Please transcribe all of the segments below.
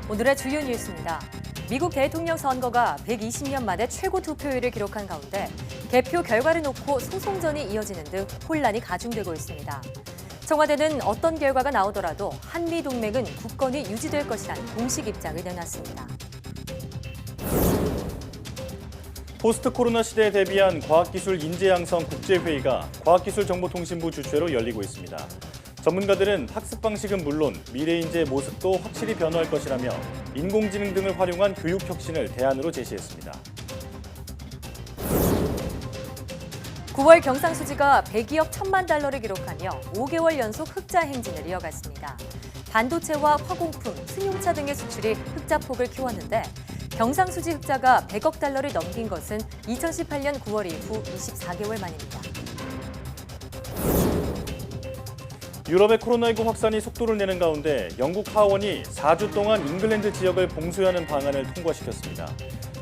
오늘의 주요 뉴스입니다. 미국 대통령 선거가 120년 만에 최고 투표율을 기록한 가운데 개표 결과를 놓고 소송전이 이어지는 등 혼란이 가중되고 있습니다. 청와대는 어떤 결과가 나오더라도 한미동맹은 굳건히 유지될 것이라는 공식 입장을 내놨습니다. 포스트 코로나 시대에 대비한 과학기술 인재양성 국제회의가 과학기술정보통신부 주최로 열리고 있습니다. 전문가들은 학습 방식은 물론 미래 인재의 모습도 확실히 변화할 것이라며 인공지능 등을 활용한 교육 혁신을 대안으로 제시했습니다. 9월 경상수지가 102억 1천만 달러를 기록하며 5개월 연속 흑자 행진을 이어갔습니다. 반도체와 화공품, 승용차 등의 수출이 흑자 폭을 키웠는데 경상수지 흑자가 100억 달러를 넘긴 것은 2018년 9월 이후 24개월 만입니다. 유럽의 코로나19 확산이 속도를 내는 가운데 영국 하원이 4주 동안 잉글랜드 지역을 봉쇄하는 방안을 통과시켰습니다.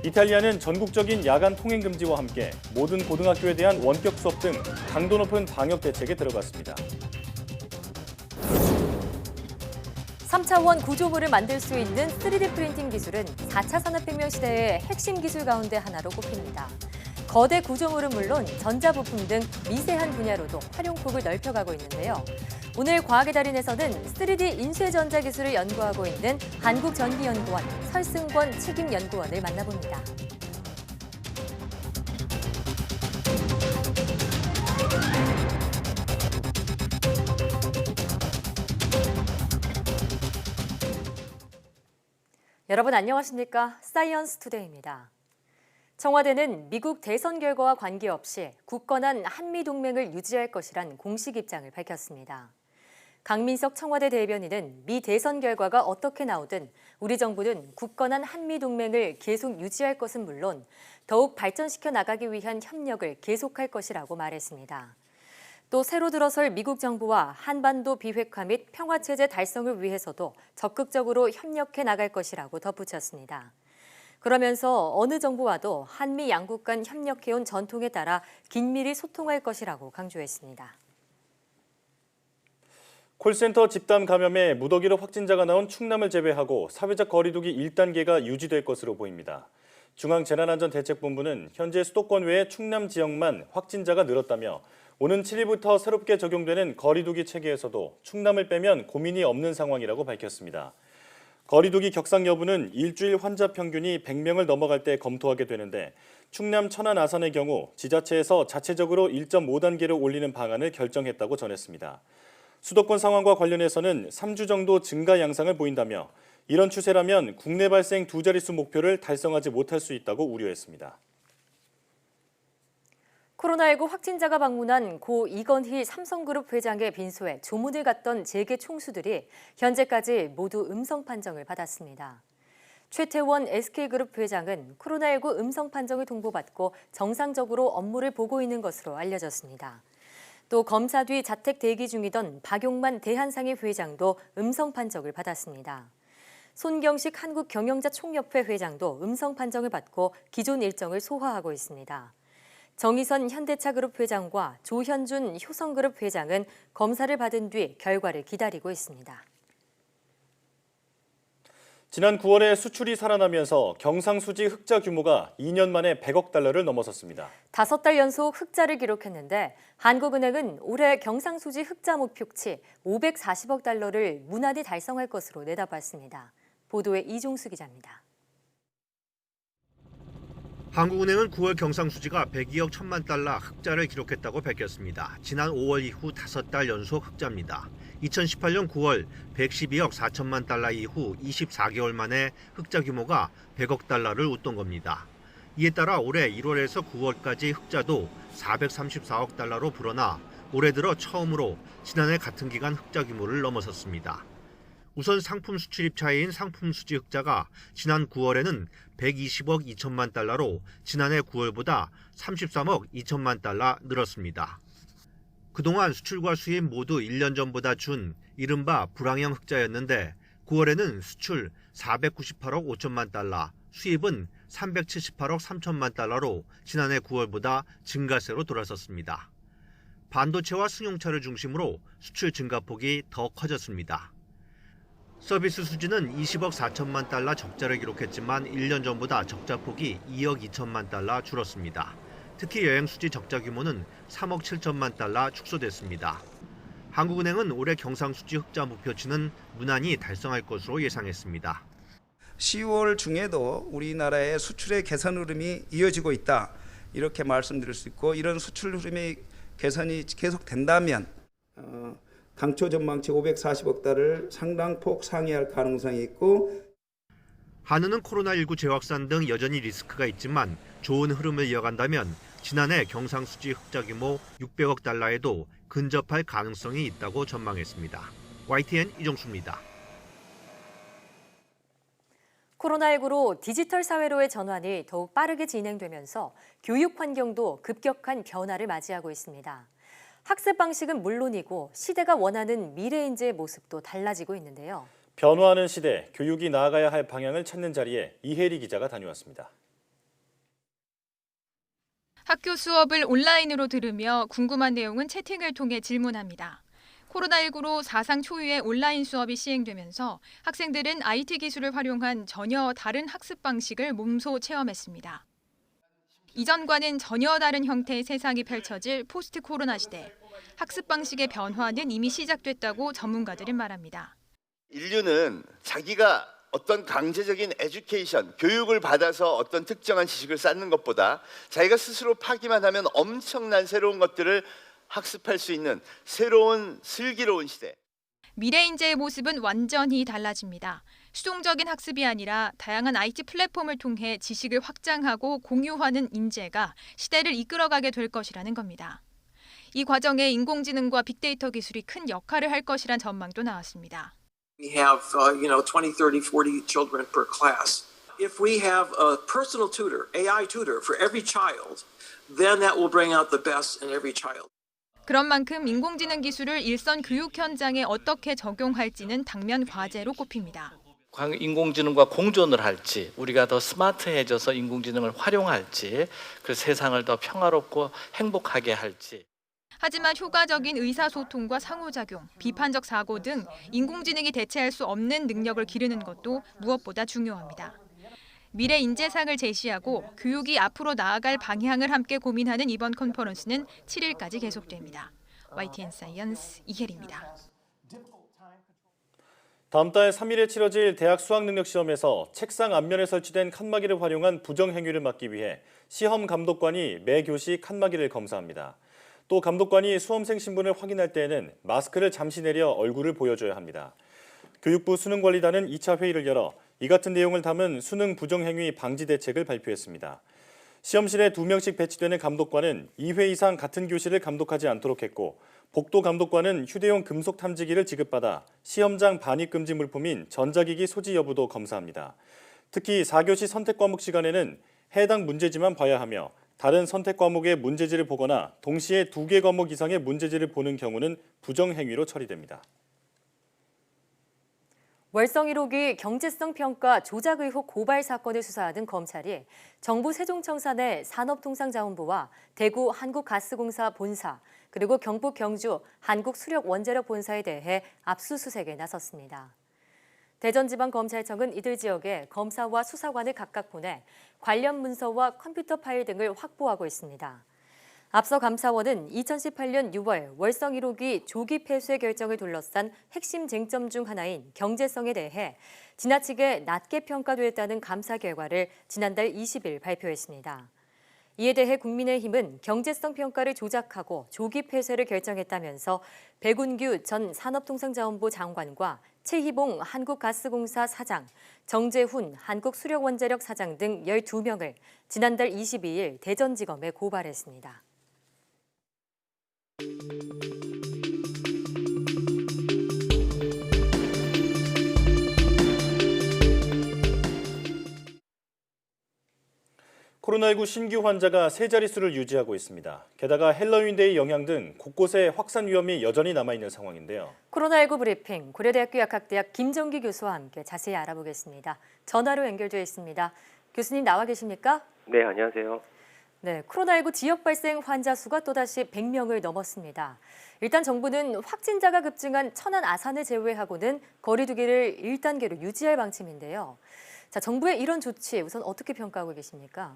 이탈리아는 전국적인 야간 통행 금지와 함께 모든 고등학교에 대한 원격 수업 등 강도 높은 방역 대책에 들어갔습니다. 3차원 구조물을 만들 수 있는 3D 프린팅 기술은 4차 산업혁명 시대의 핵심 기술 가운데 하나로 꼽힙니다. 거대 구조물은 물론 전자부품 등 미세한 분야로도 활용폭을 넓혀가고 있는데요. 오늘 과학의 달인에서는 3D 인쇄전자 기술을 연구하고 있는 한국전기연구원 설승권 책임연구원을 만나봅니다. 여러분 안녕하십니까? 사이언스 투데이입니다. 청와대는 미국 대선 결과와 관계없이 굳건한 한미동맹을 유지할 것이란 공식 입장을 밝혔습니다. 강민석 청와대 대변인은 미 대선 결과가 어떻게 나오든 우리 정부는 굳건한 한미동맹을 계속 유지할 것은 물론 더욱 발전시켜 나가기 위한 협력을 계속할 것이라고 말했습니다. 또 새로 들어설 미국 정부와 한반도 비핵화 및 평화체제 달성을 위해서도 적극적으로 협력해 나갈 것이라고 덧붙였습니다. 그러면서 어느 정부와도 한미 양국 간 협력해온 전통에 따라 긴밀히 소통할 것이라고 강조했습니다. 콜센터 집단 감염에 무더기로 확진자가 나온 충남을 제외하고 사회적 거리두기 1단계가 유지될 것으로 보입니다. 중앙재난안전대책본부는 현재 수도권 외의 충남 지역만 확진자가 늘었다며 오는 7일부터 새롭게 적용되는 거리두기 체계에서도 충남을 빼면 고민이 없는 상황이라고 밝혔습니다. 거리두기 격상 여부는 일주일 환자 평균이 100명을 넘어갈 때 검토하게 되는데 충남 천안 아산의 경우 지자체에서 자체적으로 1.5단계로 올리는 방안을 결정했다고 전했습니다. 수도권 상황과 관련해서는 3주 정도 증가 양상을 보인다며 이런 추세라면 국내 발생 두 자릿수 목표를 달성하지 못할 수 있다고 우려했습니다. 코로나19 확진자가 방문한 고 이건희 삼성그룹 회장의 빈소에 조문을 갔던 재계 총수들이 현재까지 모두 음성 판정을 받았습니다. 최태원 SK그룹 회장은 코로나19 음성 판정을 통보받고 정상적으로 업무를 보고 있는 것으로 알려졌습니다. 또 검사 뒤 자택 대기 중이던 박용만 대한상해 회장도 음성 판정을 받았습니다. 손경식 한국경영자총협회 회장도 음성 판정을 받고 기존 일정을 소화하고 있습니다. 정의선 현대차그룹 회장과 조현준 효성그룹 회장은 검사를 받은 뒤 결과를 기다리고 있습니다. 지난 9월에 수출이 살아나면서 경상수지 흑자 규모가 2년 만에 100억 달러를 넘어섰습니다. 5달 연속 흑자를 기록했는데 한국은행은 올해 경상수지 흑자 목표치 540억 달러를 무난히 달성할 것으로 내다봤습니다. 보도에 이종수 기자입니다. 한국은행은 9월 경상수지가 102억 1천만 달러 흑자를 기록했다고 밝혔습니다. 지난 5월 이후 5달 연속 흑자입니다. 2018년 9월 112억 4천만 달러 이후 24개월 만에 흑자 규모가 100억 달러를 웃돈 겁니다. 이에 따라 올해 1월에서 9월까지 흑자도 434억 달러로 불어나 올해 들어 처음으로 지난해 같은 기간 흑자 규모를 넘어섰습니다. 우선 상품 수출입 차이인 상품 수지 흑자가 지난 9월에는 120억 2천만 달러로 지난해 9월보다 33억 2천만 달러 늘었습니다. 그동안 수출과 수입 모두 1년 전보다 준 이른바 불황형 흑자였는데 9월에는 수출 498억 5천만 달러, 수입은 378억 3천만 달러로 지난해 9월보다 증가세로 돌아섰습니다. 반도체와 승용차를 중심으로 수출 증가폭이 더 커졌습니다. 서비스 수지는 20억 4천만 달러 적자를 기록했지만 1년 전보다 적자 폭이 2억 2천만 달러 줄었습니다. 특히 여행 수지 적자 규모는 3억 7천만 달러 축소됐습니다. 한국은행은 올해 경상수지 흑자 목표치는 무난히 달성할 것으로 예상했습니다. 10월 중에도 우리나라의 수출의 개선 흐름이 이어지고 있다. 이렇게 말씀드릴 수 있고 이런 수출 흐름의 개선이 계속된다면 당초 전망치 540억 달러를 상당폭 상회할 가능성이 있고 한은은 코로나19 재확산 등 여전히 리스크가 있지만 좋은 흐름을 이어간다면 지난해 경상수지 흑자 규모 600억 달러에도 근접할 가능성이 있다고 전망했습니다. YTN 이정수입니다. 코로나19로 디지털 사회로의 전환이 더욱 빠르게 진행되면서 교육 환경도 급격한 변화를 맞이하고 있습니다. 학습 방식은 물론이고 시대가 원하는 미래 인재의 모습도 달라지고 있는데요. 변화하는 시대, 교육이 나아가야 할 방향을 찾는 자리에 이혜리 기자가 다녀왔습니다. 학교 수업을 온라인으로 들으며 궁금한 내용은 채팅을 통해 질문합니다. 코로나19로 사상 초유의 온라인 수업이 시행되면서 학생들은 IT 기술을 활용한 전혀 다른 학습 방식을 몸소 체험했습니다. 이전과는 전혀 다른 형태의 세상이 펼쳐질 포스트 코로나 시대. 학습 방식의 변화는 이미 시작됐다고 전문가들은 말합니다. 인류는 자기가 어떤 강제적인 에듀케이션, 교육을 받아서 어떤 특정한 지식을 쌓는 것보다 자기가 스스로 파기만 하면 엄청난 새로운 것들을 학습할 수 있는 새로운 슬기로운 시대. 미래 인재의 모습은 완전히 달라집니다. 수동적인 학습이 아니라 다양한 IT 플랫폼을 통해 지식을 확장하고 공유하는 인재가 시대를 이끌어가게 될 것이라는 겁니다. 이 과정에 인공지능과 빅데이터 기술이 큰 역할을 할 것이란 전망도 나왔습니다. We have, 20, 30, 40 children per class. If we have a personal tutor, AI tutor for every child, then that will bring out the best in every child. 그런 만큼 인공지능 기술을 일선 교육 현장에 어떻게 적용할지는 당면 과제로 꼽힙니다. 인공지능과 공존을 할지, 우리가 더 스마트해져서 인공지능을 활용할지, 그 세상을 더 평화롭고 행복하게 할지. 하지만 효과적인 의사소통과 상호작용, 비판적 사고 등 인공지능이 대체할 수 없는 능력을 기르는 것도 무엇보다 중요합니다. 미래 인재상을 제시하고 교육이 앞으로 나아갈 방향을 함께 고민하는 이번 컨퍼런스는 7일까지 계속됩니다. YTN 사이언스 이혜리입니다. 다음 달 3일에 치러질 대학 수학능력시험에서 책상 앞면에 설치된 칸막이를 활용한 부정행위를 막기 위해 시험 감독관이 매 교시 칸막이를 검사합니다. 또 감독관이 수험생 신분을 확인할 때에는 마스크를 잠시 내려 얼굴을 보여줘야 합니다. 교육부 수능관리단은 2차 회의를 열어 이 같은 내용을 담은 수능 부정행위 방지 대책을 발표했습니다. 시험실에 2명씩 배치되는 감독관은 2회 이상 같은 교실을 감독하지 않도록 했고 복도 감독관은 휴대용 금속 탐지기를 지급받아 시험장 반입 금지 물품인 전자기기 소지 여부도 검사합니다. 특히 4교시 선택 과목 시간에는 해당 문제지만 봐야 하며 다른 선택 과목의 문제지를 보거나 동시에 2개 과목 이상의 문제지를 보는 경우는 부정행위로 처리됩니다. 월성 1호기 경제성 평가 조작 의혹 고발 사건을 수사하던 검찰이 정부 세종청사 산업통상자원부와 대구 한국가스공사 본사 그리고 경북 경주 한국수력원자력 본사에 대해 압수수색에 나섰습니다. 대전지방검찰청은 이들 지역에 검사와 수사관을 각각 보내 관련 문서와 컴퓨터 파일 등을 확보하고 있습니다. 앞서 감사원은 2018년 6월 월성 1호기 조기 폐쇄 결정을 둘러싼 핵심 쟁점 중 하나인 경제성에 대해 지나치게 낮게 평가됐다는 감사 결과를 지난달 20일 발표했습니다. 이에 대해 국민의힘은 경제성 평가를 조작하고 조기 폐쇄를 결정했다면서 백운규 전 산업통상자원부 장관과 최희봉 한국가스공사 사장, 정재훈 한국수력원자력 사장 등 12명을 지난달 22일 대전지검에 고발했습니다. 코로나19 신규 환자가 세 자릿수를 유지하고 있습니다. 게다가 헬로윈데이 영향 등 곳곳에 확산 위험이 여전히 남아있는 상황인데요. 코로나19 브리핑 고려대학교 약학대학 김정기 교수와 함께 자세히 알아보겠습니다. 전화로 연결되어 있습니다. 교수님 나와 계십니까? 네, 안녕하세요. 네, 코로나19 지역 발생 환자 수가 또다시 100명을 넘었습니다. 일단 정부는 확진자가 급증한 천안 아산을 제외하고는 거리 두기를 1단계로 유지할 방침인데요. 자, 정부의 이런 조치 우선 어떻게 평가하고 계십니까?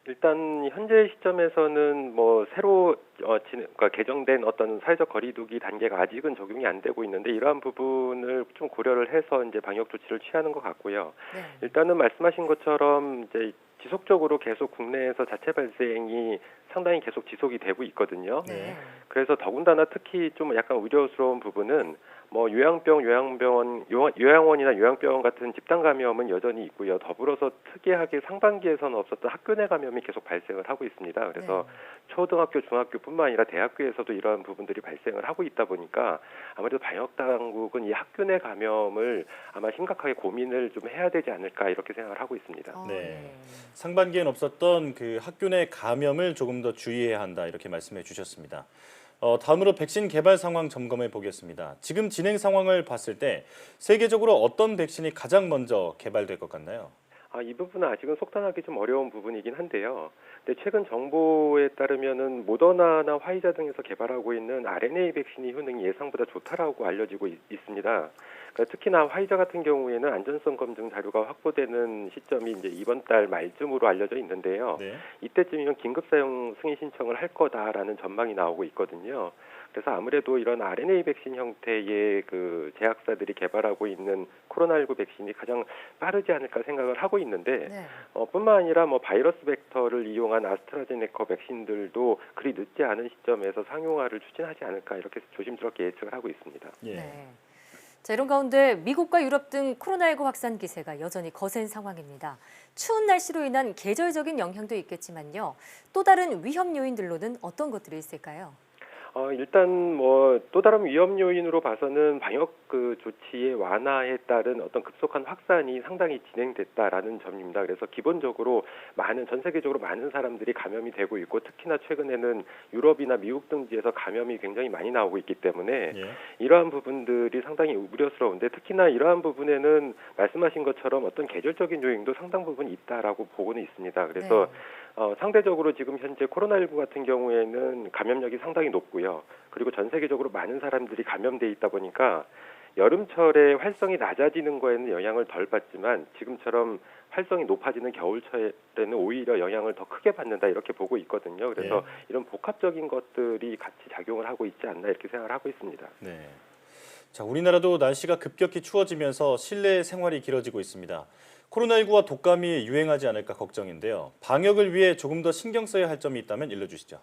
일단 현재 시점에서는 뭐 새로 그러니까 개정된 어떤 사회적 거리두기 단계가 아직은 적용이 안 되고 있는데 이러한 부분을 좀 고려를 해서 이제 방역 조치를 취하는 것 같고요. 네. 일단은 말씀하신 것처럼 이제 지속적으로 계속 국내에서 자체 발생이 상당히 계속 지속이 되고 있거든요. 네. 그래서 더군다나 특히 좀 약간 우려스러운 부분은 뭐 요양원이나 요양병원 같은 집단 감염은 여전히 있고요. 더불어서 특이하게 상반기에서는 없었던 학교 내 감염이 계속 발생을 하고 있습니다. 그래서 초등학교, 중학교뿐만 아니라 대학교에서도 이러한 부분들이 발생을 하고 있다 보니까 아무래도 방역 당국은 이 학교 내 감염을 아마 심각하게 고민을 좀 해야 되지 않을까 이렇게 생각을 하고 있습니다. 네. 상반기엔 없었던 그 학교 내 감염을 조금 더 주의해야 한다 이렇게 말씀해 주셨습니다. 다음으로 백신 개발 상황 점검해 보겠습니다. 지금 진행 상황을 봤을 때 세계적으로 어떤 백신이 가장 먼저 개발될 것 같나요? 이 부분은 아직은 속단하기 좀 어려운 부분이긴 한데요. 근데 최근 정보에 따르면은 모더나나 화이자 등에서 개발하고 있는 RNA 백신이 효능이 예상보다 좋다라고 알려지고 있습니다. 그러니까 특히나 화이자 같은 경우에는 안전성 검증 자료가 확보되는 시점이 이제 이번 달 말쯤으로 알려져 있는데요. 네. 이때쯤이면 긴급 사용 승인 신청을 할 거다라는 전망이 나오고 있거든요. 그래서 아무래도 이런 RNA 백신 형태의 그 제약사들이 개발하고 있는 코로나19 백신이 가장 빠르지 않을까 생각을 하고 있는데 뿐만 아니라 뭐 바이러스 벡터를 이용한 아스트라제네카 백신들도 그리 늦지 않은 시점에서 상용화를 추진하지 않을까 이렇게 조심스럽게 예측을 하고 있습니다. 네. 자, 이런 가운데 미국과 유럽 등 코로나19 확산 기세가 여전히 거센 상황입니다. 추운 날씨로 인한 계절적인 영향도 있겠지만요. 또 다른 위험 요인들로는 어떤 것들이 있을까요? 일단 뭐 또 다른 위험 요인으로 봐서는 방역 그 조치의 완화에 따른 어떤 급속한 확산이 상당히 진행됐다라는 점입니다. 그래서 기본적으로 전 세계적으로 많은 사람들이 감염이 되고 있고 특히나 최근에는 유럽이나 미국 등지에서 감염이 굉장히 많이 나오고 있기 때문에 이러한 부분들이 상당히 우려스러운데 특히나 이러한 부분에는 말씀하신 것처럼 어떤 계절적인 요인도 상당 부분 있다라고 보고는 있습니다. 그래서 상대적으로 지금 현재 코로나19 같은 경우에는 감염력이 상당히 높고요. 그리고 전 세계적으로 많은 사람들이 감염돼 있다 보니까 여름철에 활성이 낮아지는 거에는 영향을 덜 받지만 지금처럼 활성이 높아지는 겨울철에는 오히려 영향을 더 크게 받는다 이렇게 보고 있거든요. 그래서 이런 복합적인 것들이 같이 작용을 하고 있지 않나 이렇게 생각을 하고 있습니다. 네. 자, 우리나라도 날씨가 급격히 추워지면서 실내 생활이 길어지고 있습니다. 코로나19와 독감이 유행하지 않을까 걱정인데요. 방역을 위해 조금 더 신경 써야 할 점이 있다면 일러주시죠.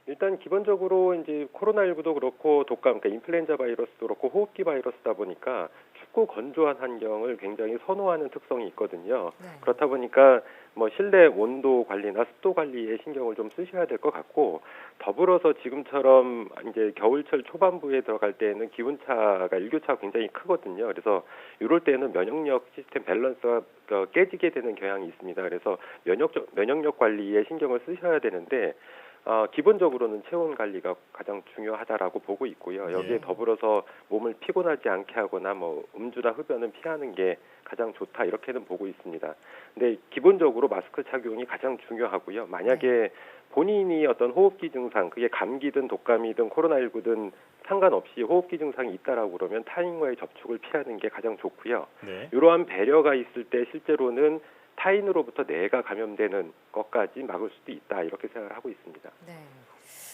일단 기본적으로 이제 코로나19도 그렇고 독감, 그러니까 인플루엔자 바이러스도 그렇고 호흡기 바이러스다 보니까 춥고 건조한 환경을 굉장히 선호하는 특성이 있거든요. 그렇다 보니까 뭐 실내 온도 관리나 습도 관리에 신경을 좀 쓰셔야 될 것 같고 더불어서 지금처럼 이제 겨울철 초반부에 들어갈 때에는 기온차가 일교차가 굉장히 크거든요. 그래서 이럴 때는 면역력 시스템 밸런스가 깨지게 되는 경향이 있습니다. 그래서 면역력 관리에 신경을 쓰셔야 되는데 기본적으로는 체온 관리가 가장 중요하다라고 보고 있고요. 여기에 더불어서 몸을 피곤하지 않게 하거나 뭐 음주나 흡연은 피하는 게 가장 좋다 이렇게는 보고 있습니다. 근데 기본적으로 마스크 착용이 가장 중요하고요. 만약에 본인이 어떤 호흡기 증상, 그게 감기든 독감이든 코로나19든 상관없이 호흡기 증상이 있다라고 그러면 타인과의 접촉을 피하는 게 가장 좋고요. 이러한 배려가 있을 때 실제로는 타인으로부터 내가 감염되는 것까지 막을 수도 있다 이렇게 생각을 하고 있습니다. 네.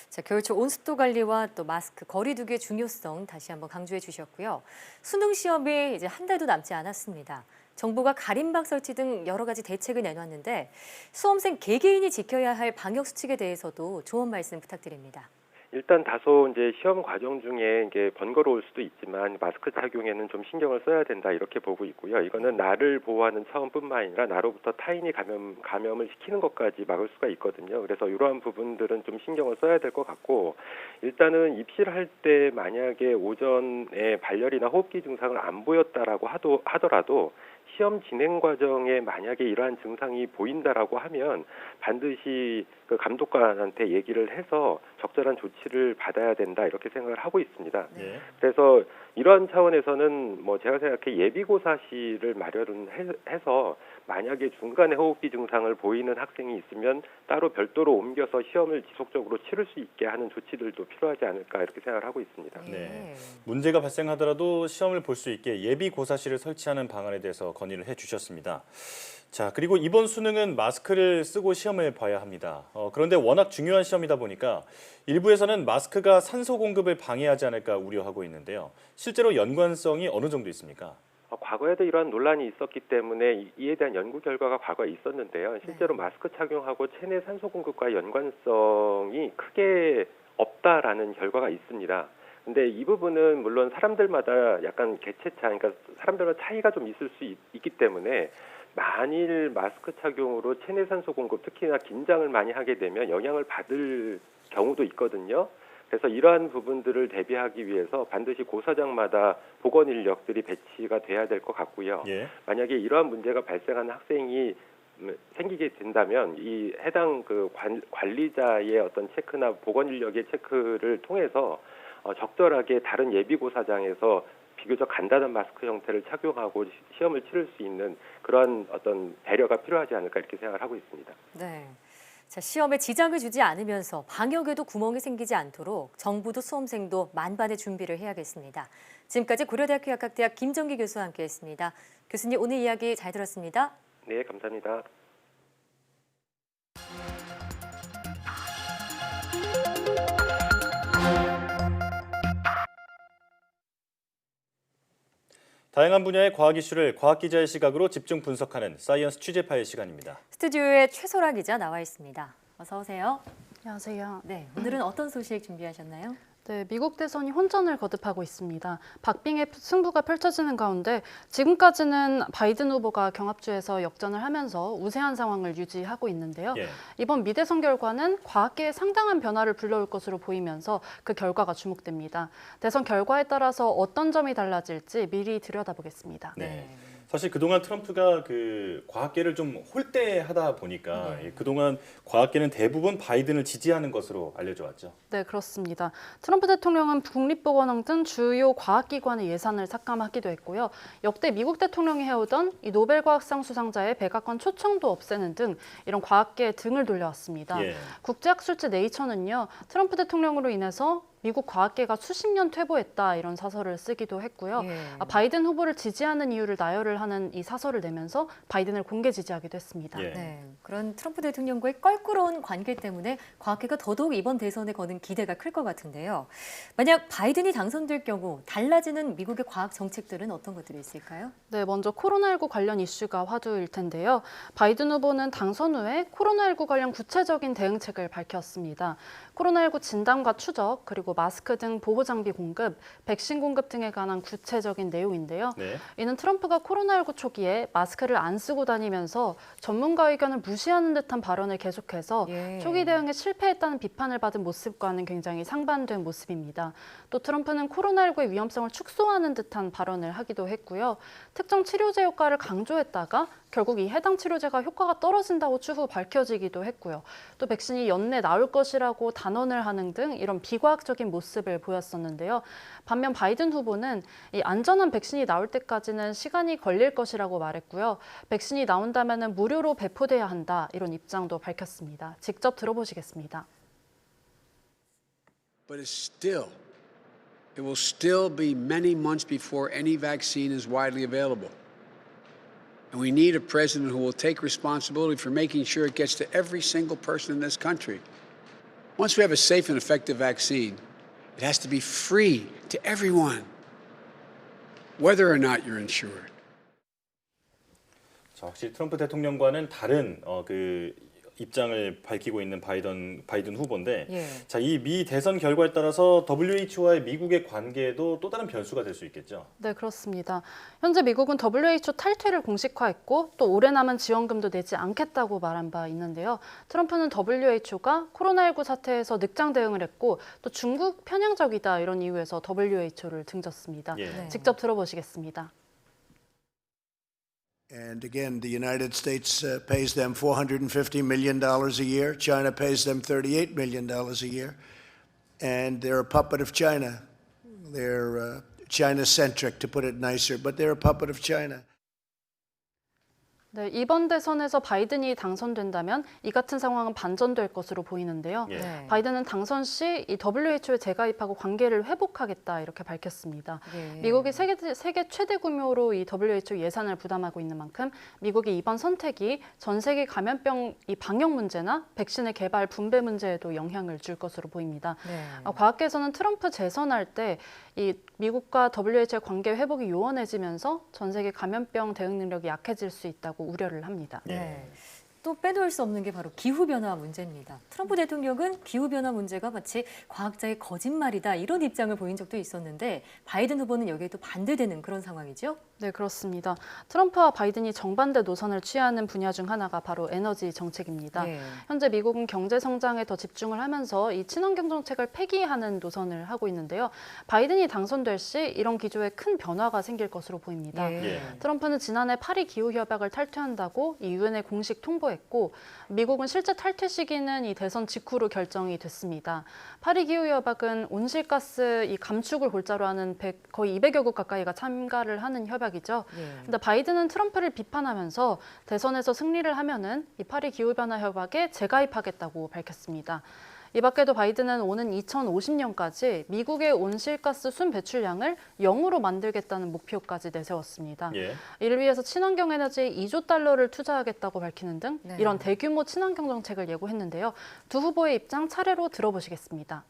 자, 겨울철 온습도 관리와 또 마스크 거리 두기의 중요성 다시 한번 강조해 주셨고요. 수능 시험이 이제 한 달도 남지 않았습니다. 정부가 가림막 설치 등 여러 가지 대책을 내놨는데 수험생 개개인이 지켜야 할 방역 수칙에 대해서도 조언 말씀 부탁드립니다. 일단 다소 이제 시험 과정 중에 이게 번거로울 수도 있지만 마스크 착용에는 좀 신경을 써야 된다 이렇게 보고 있고요. 이거는 나를 보호하는 차원뿐만 아니라 나로부터 타인이 감염을 시키는 것까지 막을 수가 있거든요. 그래서 이러한 부분들은 좀 신경을 써야 될 것 같고 일단은 입시를 할 때 만약에 오전에 발열이나 호흡기 증상을 안 보였다라고 하더라도 시험 진행 과정에 만약에 이러한 증상이 보인다라고 하면 반드시 그 감독관한테 얘기를 해서 적절한 조치를 받아야 된다 이렇게 생각을 하고 있습니다. 예. 그래서 이런 차원에서는 뭐 제가 생각해 예비고사실을 마련해서 만약에 중간에 호흡기 증상을 보이는 학생이 있으면 따로 별도로 옮겨서 시험을 지속적으로 치를 수 있게 하는 조치들도 필요하지 않을까 이렇게 생각을 하고 있습니다. 네. 문제가 발생하더라도 시험을 볼 수 있게 예비고사실을 설치하는 방안에 대해서 건의를 해주셨습니다. 자, 그리고 이번 수능은 마스크를 쓰고 시험을 봐야 합니다. 그런데 워낙 중요한 시험이다 보니까 일부에서는 마스크가 산소 공급을 방해하지 않을까 우려하고 있는데요. 실제로 연관성이 어느 정도 있습니까? 과거에도 이러한 논란이 있었기 때문에 이에 대한 연구 결과가 과거에 있었는데요. 실제로 마스크 착용하고 체내 산소 공급과 연관성이 크게 없다라는 결과가 있습니다. 근데 이 부분은 물론 사람들마다 약간 개체차, 그러니까 사람들마다 차이가 좀 있을 수 있기 때문에 만일 마스크 착용으로 체내 산소 공급, 특히나 긴장을 많이 하게 되면 영향을 받을 경우도 있거든요. 그래서 이러한 부분들을 대비하기 위해서 반드시 고사장마다 보건 인력들이 배치가 돼야 될 것 같고요. 예. 만약에 이러한 문제가 발생하는 학생이 생기게 된다면 이 해당 그 관리자의 어떤 체크나 보건 인력의 체크를 통해서 적절하게 다른 예비고사장에서 비교적 간단한 마스크 형태를 착용하고 시험을 치를 수 있는 그런 어떤 배려가 필요하지 않을까 이렇게 생각을 하고 있습니다. 네. 자, 시험에 지장을 주지 않으면서 방역에도 구멍이 생기지 않도록 정부도 수험생도 만반의 준비를 해야겠습니다. 지금까지 고려대학교 약학대학 김정기 교수와 함께했습니다. 교수님, 오늘 이야기 잘 들었습니다. 네, 감사합니다. 다양한 분야의 과학 이슈를 과학 기자의 시각으로 집중 분석하는 사이언스 취재 파일 시간입니다. 스튜디오에 최소라 기자 나와 있습니다. 어서 오세요. 안녕하세요. 네, 오늘은 어떤 소식 준비하셨나요? 네, 미국 대선이 혼전을 거듭하고 있습니다. 박빙의 승부가 펼쳐지는 가운데 지금까지는 바이든 후보가 경합주에서 역전을 하면서 우세한 상황을 유지하고 있는데요. 예. 이번 미대선 결과는 과학계에 상당한 변화를 불러올 것으로 보이면서 그 결과가 주목됩니다. 대선 결과에 따라서 어떤 점이 달라질지 미리 들여다보겠습니다. 네. 사실 그동안 트럼프가 그 과학계를 좀 홀대하다 보니까 그동안 과학계는 대부분 바이든을 지지하는 것으로 알려져 왔죠. 네, 그렇습니다. 트럼프 대통령은 국립보건원 등 주요 과학기관의 예산을 삭감하기도 했고요. 역대 미국 대통령이 해오던 이 노벨과학상 수상자의 백악관 초청도 없애는 등 이런 과학계에 등을 돌려왔습니다. 예. 국제학술지 네이처는요, 트럼프 대통령으로 인해서 미국 과학계가 수십 년 퇴보했다 이런 사설을 쓰기도 했고요. 바이든 후보를 지지하는 이유를 나열을 하는 이 사설을 내면서 바이든을 공개 지지하기도 했습니다. 예. 네, 그런 트럼프 대통령과의 껄끄러운 관계 때문에 과학계가 더더욱 이번 대선에 거는 기대가 클 것 같은데요. 만약 바이든이 당선될 경우 달라지는 미국의 과학 정책들은 어떤 것들이 있을까요? 네, 먼저 코로나19 관련 이슈가 화두일 텐데요. 바이든 후보는 당선 후에 코로나19 관련 구체적인 대응책을 밝혔습니다. 코로나19 진단과 추적, 그리고 마스크 등 보호 장비 공급, 백신 공급 등에 관한 구체적인 내용인데요. 네. 이는 트럼프가 코로나19 초기에 마스크를 안 쓰고 다니면서 전문가 의견을 무시하는 듯한 발언을 계속해서 초기 대응에 실패했다는 비판을 받은 모습과는 굉장히 상반된 모습입니다. 또 트럼프는 코로나19의 위험성을 축소하는 듯한 발언을 하기도 했고요. 특정 치료제 효과를 강조했다가 결국 이 해당 치료제가 효과가 떨어진다고 추후 밝혀지기도 했고요. 또 백신이 연내 나올 것이라고 단언을 하는 등 이런 비과학적인 모습을 보였었는데요. 반면 바이든 후보는 이 안전한 백신이 나올 때까지는 시간이 걸릴 것이라고 말했고요. 백신이 나온다면 무료로 배포돼야 한다 이런 입장도 밝혔습니다. 직접 들어보시겠습니다. But it will still be many months before any vaccine is widely available. And we need a president who will take responsibility for making sure it gets to every single person in this country. Once we have a safe and effective vaccine, it has to be free to everyone, whether or not you're insured. 자, 확실히 트럼프 대통령과는 다른 그 입장을 밝히고 있는 바이든 후보인데, 자, 이 미 대선 결과에 따라서 WHO와의 미국의 관계에도 또 다른 변수가 될 수 있겠죠? 네, 그렇습니다. 현재 미국은 WHO 탈퇴를 공식화했고 또 오래 남은 지원금도 내지 않겠다고 말한 바 있는데요. 트럼프는 WHO가 코로나19 사태에서 늑장 대응을 했고 또 중국 편향적이다 이런 이유에서 WHO를 등졌습니다. 직접 들어보시겠습니다. And again, the United States pays them $450 million a year. China pays them $38 million a year. And they're a puppet of China. They're China-centric, to put it nicer, but they're a puppet of China. 네, 이번 대선에서 바이든이 당선된다면 이 같은 상황은 반전될 것으로 보이는데요. 네. 바이든은 당선 시 이 WHO에 재가입하고 관계를 회복하겠다 이렇게 밝혔습니다. 네. 미국이 세계 최대 규모로 이 WHO 예산을 부담하고 있는 만큼 미국의 이번 선택이 전 세계 감염병 이 방역 문제나 백신의 개발 분배 문제에도 영향을 줄 것으로 보입니다. 네. 과학계에서는 트럼프 재선할 때 이 미국과 WHO의 관계 회복이 요원해지면서 전 세계 감염병 대응 능력이 약해질 수 있다고 우려를 합니다. 네. 또 빼놓을 수 없는 게 바로 기후변화 문제입니다. 트럼프 대통령은 기후변화 문제가 마치 과학자의 거짓말이다 이런 입장을 보인 적도 있었는데 바이든 후보는 여기에 또 반대되는 그런 상황이죠? 네, 그렇습니다. 트럼프와 바이든이 정반대 노선을 취하는 분야 중 하나가 바로 에너지 정책입니다. 네. 현재 미국은 경제 성장에 더 집중을 하면서 이 친환경 정책을 폐기하는 노선을 하고 있는데요. 바이든이 당선될 시 이런 기조에 큰 변화가 생길 것으로 보입니다. 예. 트럼프는 지난해 파리 기후협약을 탈퇴한다고 이 유엔에 공식 통보했고 미국은 실제 탈퇴 시기는 이 대선 직후로 결정이 됐습니다. 파리 기후협약은 온실가스 이 감축을 골자로 하는 거의 200여 국 가까이가 참가를 하는 협약이죠. 근데 바이든은 트럼프를 비판하면서 대선에서 승리를 하면은 이 파리 기후변화 협약에 재가입하겠다고 밝혔습니다. 이 밖에도 바이든은 오는 2050년까지 미국의 온실가스 순 배출량을 0으로 만들겠다는 목표까지 내세웠습니다. 예. 이를 위해서 친환경 에너지에 2조 달러를 투자하겠다고 밝히는 등 네. 이런 대규모 친환경 정책을 예고했는데요. 두 후보의 입장 차례로 들어보시겠습니다.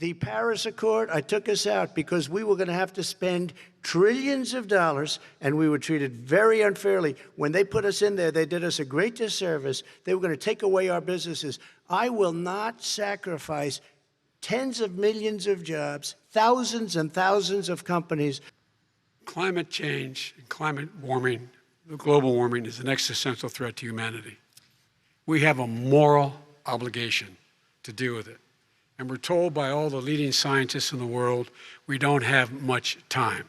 The Paris Accord, I took us out because we were going to have to spend trillions of dollars and we were treated very unfairly. When they put us in there, they did us a great disservice. They were going to take away our businesses. I will not sacrifice tens of millions of jobs, thousands and thousands of companies. Climate change and climate warming, global warming, is an existential threat to humanity. We have a moral obligation to deal with it. And we're told by all the leading scientists in the world we don't have much time.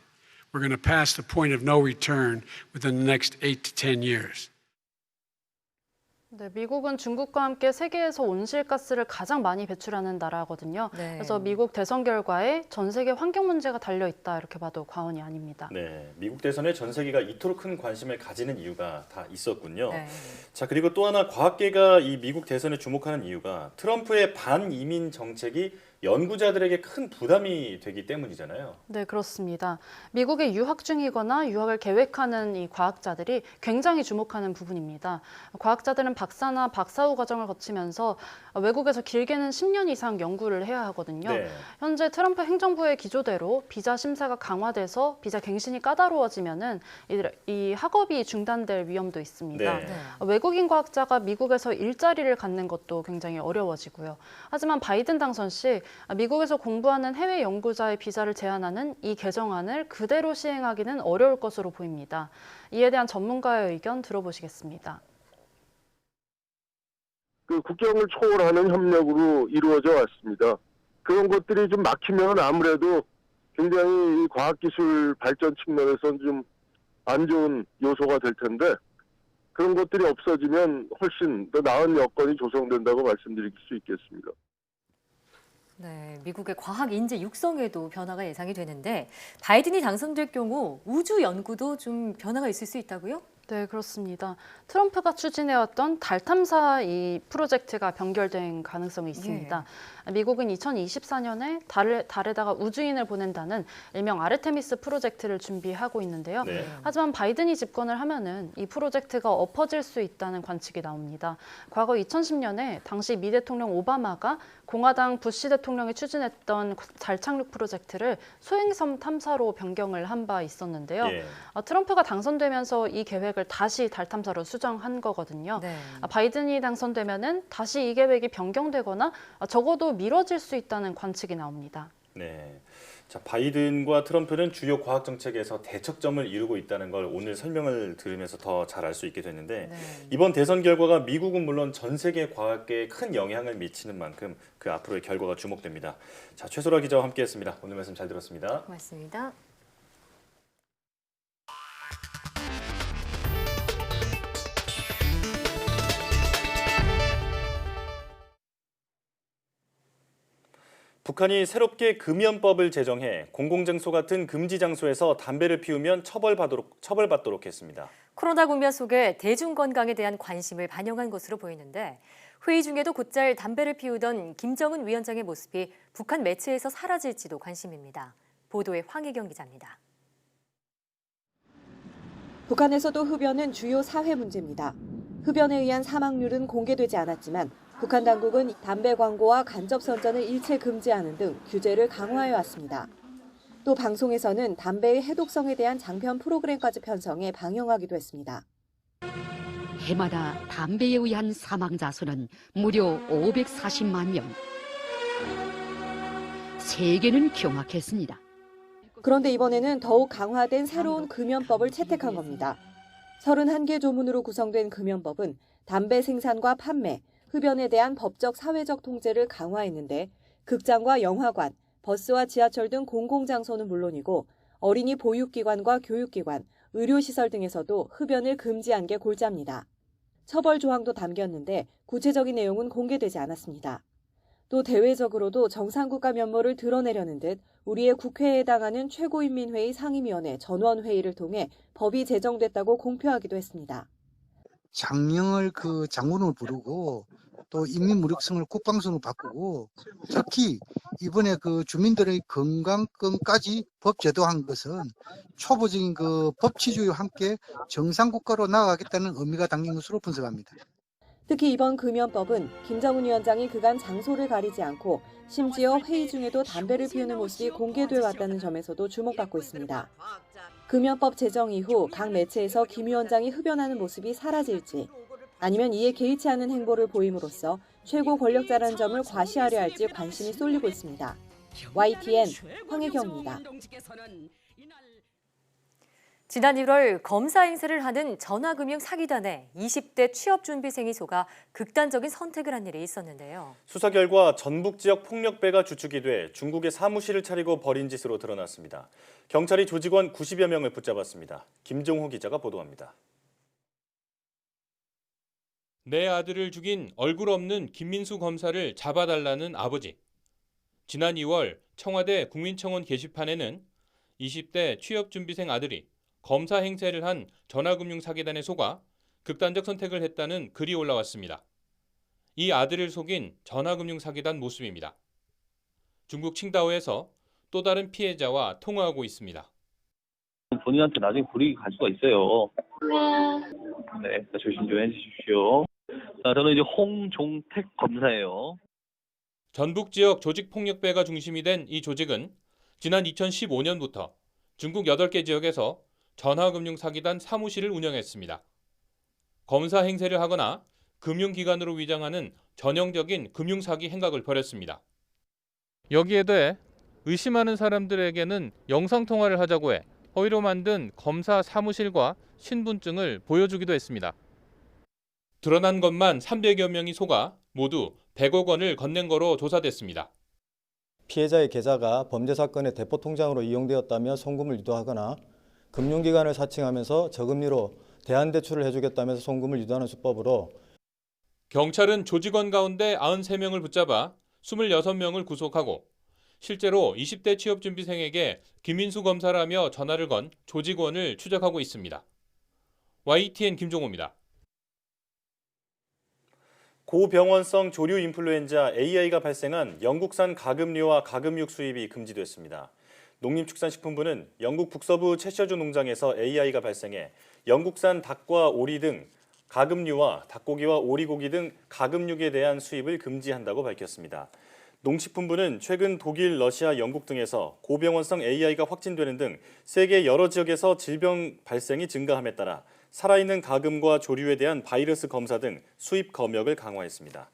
We're going to pass the point of no return within the next 8 to 10 years. 네, 미국은 중국과 함께 세계에서 온실가스를 가장 많이 배출하는 나라거든요. 네. 그래서 미국 대선 결과에 전 세계 환경 문제가 달려 있다 이렇게 봐도 과언이 아닙니다. 네, 미국 대선에 전 세계가 이토록 큰 관심을 가지는 이유가 다 있었군요. 네. 자, 그리고 또 하나 과학계가 이 미국 대선에 주목하는 이유가 트럼프의 반이민 정책이 연구자들에게 큰 부담이 되기 때문이잖아요. 네, 그렇습니다. 미국에 유학 중이거나 유학을 계획하는 이 과학자들이 굉장히 주목하는 부분입니다. 과학자들은 박사나 박사후 과정을 거치면서 외국에서 길게는 10년 이상 연구를 해야 하거든요. 네. 현재 트럼프 행정부의 기조대로 비자 심사가 강화돼서 비자 갱신이 까다로워지면은 이 학업이 중단될 위험도 있습니다. 네. 외국인 과학자가 미국에서 일자리를 갖는 것도 굉장히 어려워지고요. 하지만 바이든 당선 시 미국에서 공부하는 해외 연구자의 비자를 제한하는 이 개정안을 그대로 시행하기는 어려울 것으로 보입니다. 이에 대한 전문가의 의견 들어보시겠습니다. 그 국경을 초월하는 협력으로 이루어져 왔습니다. 그런 것들이 좀 막히면 아무래도 굉장히 이 과학기술 발전 측면에서는 좀 안 좋은 요소가 될 텐데 그런 것들이 없어지면 훨씬 더 나은 여건이 조성된다고 말씀드릴 수 있겠습니다. 네, 미국의 과학 인재 육성에도 변화가 예상이 되는데 바이든이 당선될 경우 우주 연구도 좀 변화가 있을 수 있다고요? 네, 그렇습니다. 트럼프가 추진해왔던 달 탐사 이 프로젝트가 변결된 가능성이 있습니다. 미국은 2024년에 달에다가 우주인을 보낸다는 일명 아르테미스 프로젝트를 준비하고 있는데요. 네. 하지만 바이든이 집권을 하면은 이 프로젝트가 엎어질 수 있다는 관측이 나옵니다. 과거 2010년에 당시 미 대통령 오바마가 공화당 부시 대통령이 추진했던 달 착륙 프로젝트를 소행성 탐사로 변경을 한 바 있었는데요. 예. 트럼프가 당선되면서 이 계획을 다시 달 탐사로 수정한 거거든요. 네. 바이든이 당선되면은 다시 이 계획이 변경되거나 적어도 미뤄질 수 있다는 관측이 나옵니다. 네. 자, 바이든과 트럼프는 주요 과학 정책에서 대척점을 이루고 있다는 걸 오늘 설명을 들으면서 더 잘 알 수 있게 됐는데 이번 대선 결과가 미국은 물론 전 세계 과학계에 큰 영향을 미치는 만큼 그 앞으로의 결과가 주목됩니다. 자, 최소라 기자와 함께했습니다. 오늘 말씀 잘 들었습니다. 고맙습니다. 북한이 새롭게 금연법을 제정해 공공장소 같은 금지 장소에서 담배를 피우면 처벌받도록 했습니다. 코로나 국면 속에 대중 건강에 대한 관심을 반영한 것으로 보이는데 회의 중에도 곧잘 담배를 피우던 김정은 위원장의 모습이 북한 매체에서 사라질지도 관심입니다. 보도에 황혜경 기자입니다. 북한에서도 흡연은 주요 사회 문제입니다. 흡연에 의한 사망률은 공개되지 않았지만 북한 당국은 담배 광고와 간접 선전을 일체 금지하는 등 규제를 강화해 왔습니다. 또 방송에서는 담배의 해독성에 대한 장편 프로그램까지 편성해 방영하기도 했습니다. 해마다 담배에 의한 사망자 수는 무려 540만 명. 세계는 경악했습니다. 그런데 이번에는 더욱 강화된 새로운 금연법을 채택한 겁니다. 31개 조문으로 구성된 금연법은 담배 생산과 판매, 흡연에 대한 법적 사회적 통제를 강화했는데 극장과 영화관, 버스와 지하철 등 공공장소는 물론이고 어린이 보육기관과 교육기관, 의료시설 등에서도 흡연을 금지한 게 골자입니다. 처벌 조항도 담겼는데 구체적인 내용은 공개되지 않았습니다. 또 대외적으로도 정상국가 면모를 드러내려는 듯 우리의 국회에 해당하는 최고인민회의 상임위원회 전원회의를 통해 법이 제정됐다고 공표하기도 했습니다. 장령을 장군을 부르고 또 인민무력성을 국방성으로 바꾸고 특히 이번에 주민들의 건강권까지 법 제도한 것은 초보적인 법치주의와 함께 정상국가로 나아가겠다는 의미가 담긴 것으로 분석합니다. 특히 이번 금연법은 김정은 위원장이 그간 장소를 가리지 않고 심지어 회의 중에도 담배를 피우는 모습이 공개돼 왔다는 점에서도 주목받고 있습니다. 금연법 제정 이후 각 매체에서 김 위원장이 흡연하는 모습이 사라질지 아니면 이에 개의치 않은 행보를 보임으로써 최고 권력자라는 점을 과시하려 할지 관심이 쏠리고 있습니다. YTN 황혜경입니다. 지난 1월 검사 행세를 하는 전화금융 사기단에 20대 취업준비생이 속아 극단적인 선택을 한 일이 있었는데요. 수사 결과 전북 지역 폭력배가 주축이 돼 중국에 사무실을 차리고 벌인 짓으로 드러났습니다. 경찰이 조직원 90여 명을 붙잡았습니다. 김종호 기자가 보도합니다. 내 아들을 죽인 얼굴 없는 김민수 검사를 잡아달라는 아버지. 지난 2월 청와대 국민청원 게시판에는 20대 취업준비생 아들이 검사 행세를 한 전화금융 사기단에 속아 극단적 선택을 했다는 글이 올라왔습니다. 이 아들을 속인 전화금융 사기단 모습입니다. 중국 칭다오에서 또 다른 피해자와 통화하고 있습니다. 본인한테 나중에 불이익이 갈 수가 있어요. 네, 조심 좀 해주십시오. 저는 이제 홍종택 검사예요. 전북 지역 조직폭력배가 중심이 된 이 조직은 지난 2015년부터 중국 8개 지역에서 전화금융 사기단 사무실을 운영했습니다. 검사 행세를 하거나 금융기관으로 위장하는 전형적인 금융사기 행각을 벌였습니다. 여기에 더해 의심하는 사람들에게는 영상통화를 하자고 해 허위로 만든 검사 사무실과 신분증을 보여주기도 했습니다. 드러난 것만 300여 명이 속아 모두 100억 원을 건넨 거로 조사됐습니다. 피해자의 계좌가 범죄 사건의 대포 통장으로 이용되었다며 송금을 유도하거나 금융기관을 사칭하면서 저금리로 대안대출을 해주겠다면서 송금을 유도하는 수법으로 경찰은 조직원 가운데 93명을 붙잡아 26명을 구속하고 실제로 20대 취업준비생에게 김민수 검사라며 전화를 건 조직원을 추적하고 있습니다. YTN 김종호입니다. 고병원성 조류 인플루엔자 AI가 발생한 영국산 가금류와 가금육 수입이 금지됐습니다. 농림축산식품부는 영국 북서부 채셔주 농장에서 AI가 발생해 영국산 닭과 오리 등 가금류와 닭고기와 오리고기 등 가금육에 대한 수입을 금지한다고 밝혔습니다. 농식품부는 최근 독일, 러시아, 영국 등에서 고병원성 AI가 확진되는 등 세계 여러 지역에서 질병 발생이 증가함에 따라 살아있는 가금과 조류에 대한 바이러스 검사 등 수입 검역을 강화했습니다.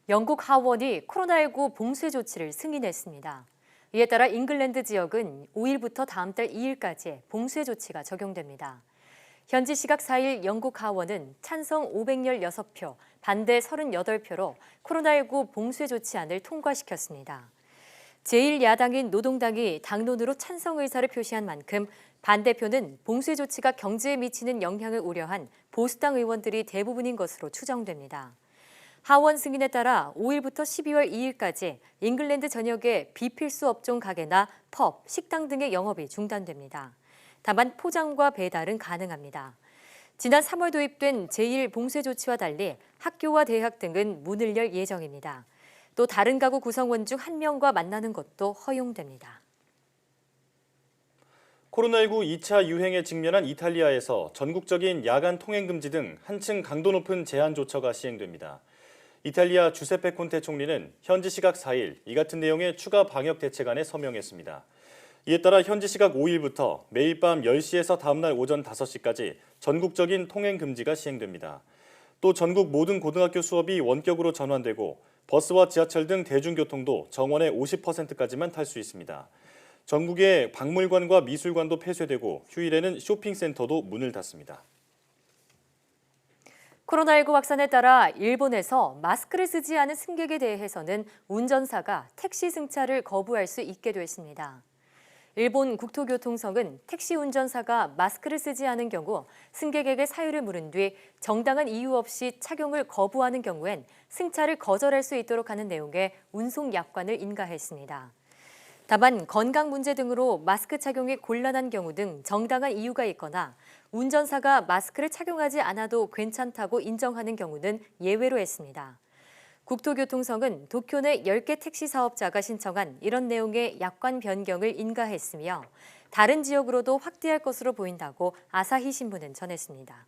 영국 하원이 코로나19 봉쇄 조치를 승인했습니다. 이에 따라 잉글랜드 지역은 5일부터 다음 달 2일까지 봉쇄 조치가 적용됩니다. 현지 시각 4일 영국 하원은 찬성 516표, 반대 38표로 코로나19 봉쇄 조치안을 통과시켰습니다. 제1야당인 노동당이 당론으로 찬성 의사를 표시한 만큼 반대표는 봉쇄 조치가 경제에 미치는 영향을 우려한 보수당 의원들이 대부분인 것으로 추정됩니다. 하원 승인에 따라 5일부터 12월 2일까지 잉글랜드 전역의 비필수 업종 가게나 펍, 식당 등의 영업이 중단됩니다. 다만 포장과 배달은 가능합니다. 지난 3월 도입된 제1봉쇄 조치와 달리 학교와 대학 등은 문을 열 예정입니다. 또 다른 가구 구성원 중 1명과 만나는 것도 허용됩니다. 코로나19 2차 유행에 직면한 이탈리아에서 전국적인 야간 통행 금지 등 한층 강도 높은 제한 조처가 시행됩니다. 이탈리아 주세페 콘테 총리는 현지 시각 4일 이 같은 내용의 추가 방역 대책안에 서명했습니다. 이에 따라 현지 시각 5일부터 매일 밤 10시에서 다음날 오전 5시까지 전국적인 통행 금지가 시행됩니다. 또 전국 모든 고등학교 수업이 원격으로 전환되고 버스와 지하철 등 대중교통도 정원의 50%까지만 탈 수 있습니다. 전국의 박물관과 미술관도 폐쇄되고 휴일에는 쇼핑센터도 문을 닫습니다. 코로나19 확산에 따라 일본에서 마스크를 쓰지 않은 승객에 대해서는 운전사가 택시 승차를 거부할 수 있게 됐습니다. 일본 국토교통성은 택시 운전사가 마스크를 쓰지 않은 경우 승객에게 사유를 물은 뒤 정당한 이유 없이 착용을 거부하는 경우엔 승차를 거절할 수 있도록 하는 내용의 운송 약관을 인가했습니다. 다만 건강 문제 등으로 마스크 착용이 곤란한 경우 등 정당한 이유가 있거나 운전사가 마스크를 착용하지 않아도 괜찮다고 인정하는 경우는 예외로 했습니다. 국토교통성은 도쿄 내 10개 택시 사업자가 신청한 이런 내용의 약관 변경을 인가했으며 다른 지역으로도 확대할 것으로 보인다고 아사히 신문은 전했습니다.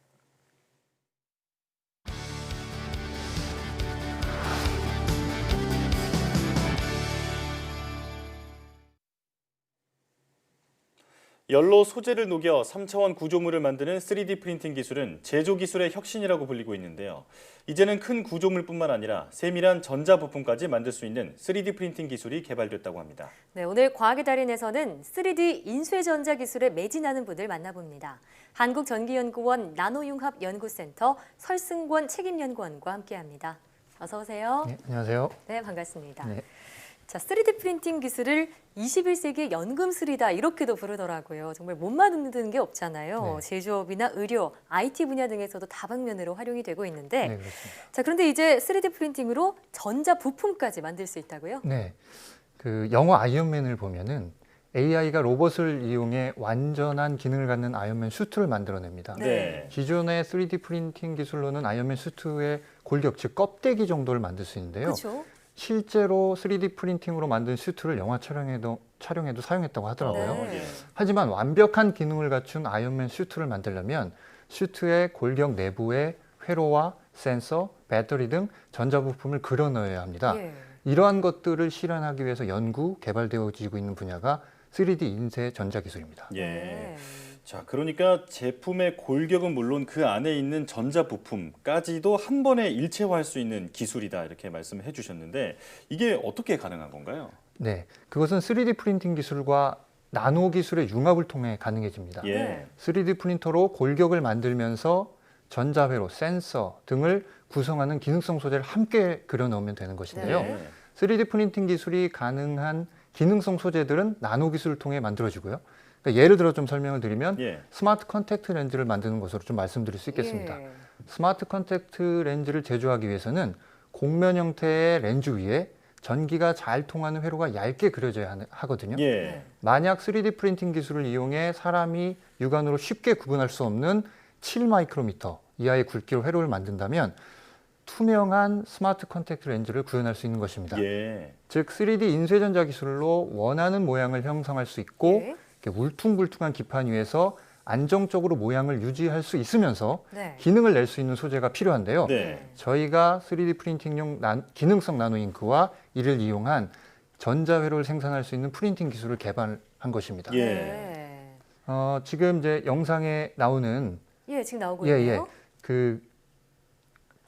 열로 소재를 녹여 3차원 구조물을 만드는 3D 프린팅 기술은 제조 기술의 혁신이라고 불리고 있는데요. 이제는 큰 구조물뿐만 아니라 세밀한 전자 부품까지 만들 수 있는 3D 프린팅 기술이 개발됐다고 합니다. 네, 오늘 과학의 달인에서는 3D 인쇄전자 기술에 매진하는 분을 만나봅니다. 한국전기연구원 나노융합연구센터 설승권 책임연구원과 함께합니다. 어서 오세요. 네, 안녕하세요. 네, 반갑습니다. 네. 자, 3D 프린팅 기술을 21세기의 연금술이다 이렇게도 부르더라고요. 정말 못 만드는 게 없잖아요. 네. 제조업이나 의료, IT 분야 등에서도 다방면으로 활용이 되고 있는데 네, 그렇습니다. 자, 그런데 이제 3D 프린팅으로 전자 부품까지 만들 수 있다고요? 네, 그 영화 아이언맨을 보면은 AI가 로봇을 이용해 완전한 기능을 갖는 아이언맨 수트를 만들어냅니다. 네. 기존의 3D 프린팅 기술로는 아이언맨 수트의 골격, 즉 껍데기 정도를 만들 수 있는데요. 그렇죠. 실제로 3D 프린팅으로 만든 수트를 영화 촬영에도 사용했다고 하더라고요. 네. 하지만 완벽한 기능을 갖춘 아이언맨 수트를 만들려면 수트의 골격 내부에 회로와 센서, 배터리 등 전자부품을 그려 넣어야 합니다. 예. 이러한 것들을 실현하기 위해서 연구, 개발되어지고 있는 분야가 3D 인쇄 전자 기술입니다. 예. 자, 그러니까 제품의 골격은 물론 그 안에 있는 전자 부품까지도 한 번에 일체화할 수 있는 기술이다 이렇게 말씀을 해주셨는데 이게 어떻게 가능한 건가요? 네, 그것은 3D 프린팅 기술과 나노 기술의 융합을 통해 가능해집니다. 예. 3D 프린터로 골격을 만들면서 전자회로, 센서 등을 구성하는 기능성 소재를 함께 그려 넣으면 되는 것인데요. 네. 3D 프린팅 기술이 가능한 기능성 소재들은 나노 기술을 통해 만들어지고요. 그러니까 예를 들어 좀 설명을 드리면 예. 스마트 컨택트 렌즈를 만드는 것으로 좀 말씀드릴 수 있겠습니다. 예. 스마트 컨택트 렌즈를 제조하기 위해서는 곡면 형태의 렌즈 위에 전기가 잘 통하는 회로가 얇게 그려져야 하거든요. 예. 만약 3D 프린팅 기술을 이용해 사람이 육안으로 쉽게 구분할 수 없는 7마이크로미터 이하의 굵기로 회로를 만든다면 투명한 스마트 컨택트 렌즈를 구현할 수 있는 것입니다. 예. 즉 3D 인쇄전자 기술로 원하는 모양을 형성할 수 있고 예. 이렇게 울퉁불퉁한 기판 위에서 안정적으로 모양을 유지할 수 있으면서 네. 기능을 낼 수 있는 소재가 필요한데요. 네. 저희가 3D 프린팅용 기능성 나노잉크와 이를 이용한 전자회로를 생산할 수 있는 프린팅 기술을 개발한 것입니다. 네. 지금 이제 영상에 나오는 예, 지금 나오고 있네요.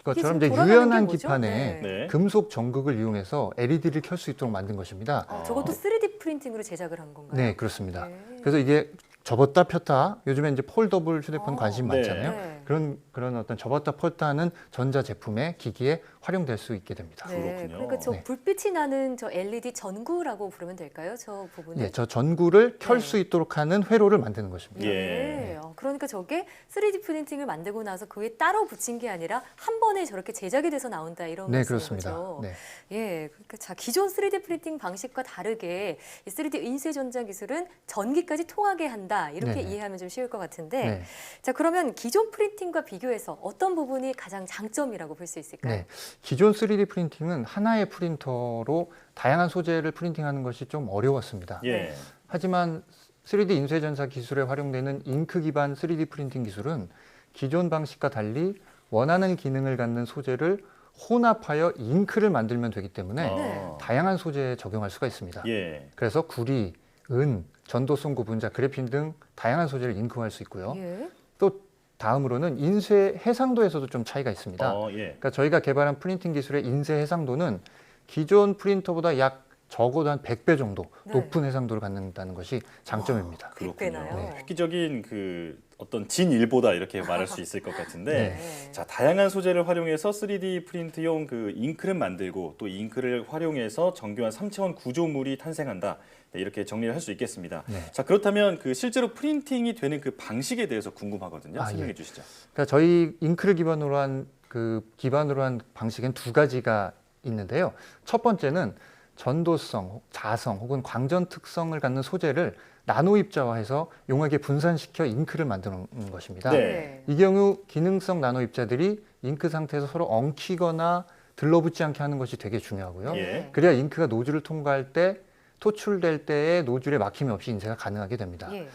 그것처럼 이게 이제 지금 유연한 돌아가는 게 뭐죠? 기판에 네. 금속 전극을 이용해서 LED를 켤 수 있도록 만든 것입니다. 저것도 3D 프린팅으로 제작을 한 건가요? 네, 그렇습니다. 네. 그래서 이게 접었다 폈다, 요즘에 이제 폴더블 휴대폰 관심 네. 많잖아요. 네. 그런 어떤 접었다 폈다 하는 전자 제품의 기기에 활용될 수 있게 됩니다. 네, 그렇군요. 그러니까 저 네. 불빛이 나는 저 LED 전구라고 부르면 될까요? 저 부분은? 예, 저 전구를 켤 네. 수 있도록 하는 회로를 만드는 것입니다. 예. 네. 그러니까 저게 3D 프린팅을 만들고 나서 그 위에 따로 붙인 게 아니라 한 번에 저렇게 제작이 돼서 나온다 이런 네, 말씀인 그렇습니다. 거죠. 네. 예, 그러니까 자 기존 3D 프린팅 방식과 다르게 이 3D 인쇄 전자 기술은 전기까지 통하게 한다 이렇게 네네. 이해하면 좀 쉬울 것 같은데, 네. 자 그러면 기존 프린팅과 비교해서 어떤 부분이 가장 장점이라고 볼 수 있을까요? 네. 기존 3D 프린팅은 하나의 프린터로 다양한 소재를 프린팅하는 것이 좀 어려웠습니다. 예. 하지만 3D 인쇄 전자 기술에 활용되는 잉크 기반 3D 프린팅 기술은 기존 방식과 달리 원하는 기능을 갖는 소재를 혼합하여 잉크를 만들면 되기 때문에 다양한 소재에 적용할 수가 있습니다. 예. 그래서 구리, 은, 전도성 구분자, 그래핀 등 다양한 소재를 잉크할 수 있고요. 예. 또 다음으로는 인쇄 해상도에서도 좀 차이가 있습니다. 예. 그러니까 저희가 개발한 프린팅 기술의 인쇄 해상도는 기존 프린터보다 약 적어도 한 100배 정도 높은 해상도를 갖는다는 것이 장점입니다. 그렇군요. 네. 획기적인 그 어떤 진일보다 이렇게 말할 수 있을 것 같은데, 네. 자 다양한 소재를 활용해서 3D 프린트용 그 잉크를 만들고 또 잉크를 활용해서 정교한 3차원 구조물이 탄생한다. 네, 이렇게 정리를 할 수 있겠습니다. 네. 자 그렇다면 그 실제로 프린팅이 되는 그 방식에 대해서 궁금하거든요. 설명해 예. 주시죠. 그러니까 저희 잉크를 기반으로 한 방식엔 두 가지가 있는데요. 첫 번째는 전도성, 자성 혹은 광전 특성을 갖는 소재를 나노 입자화해서 용하게 분산시켜 잉크를 만드는 것입니다. 네. 이 경우 기능성 나노 입자들이 잉크 상태에서 서로 엉키거나 들러붙지 않게 하는 것이 되게 중요하고요. 예. 그래야 잉크가 노즐을 통과할 때 토출될 때에 노즐에 막힘이 없이 인쇄가 가능하게 됩니다. 예.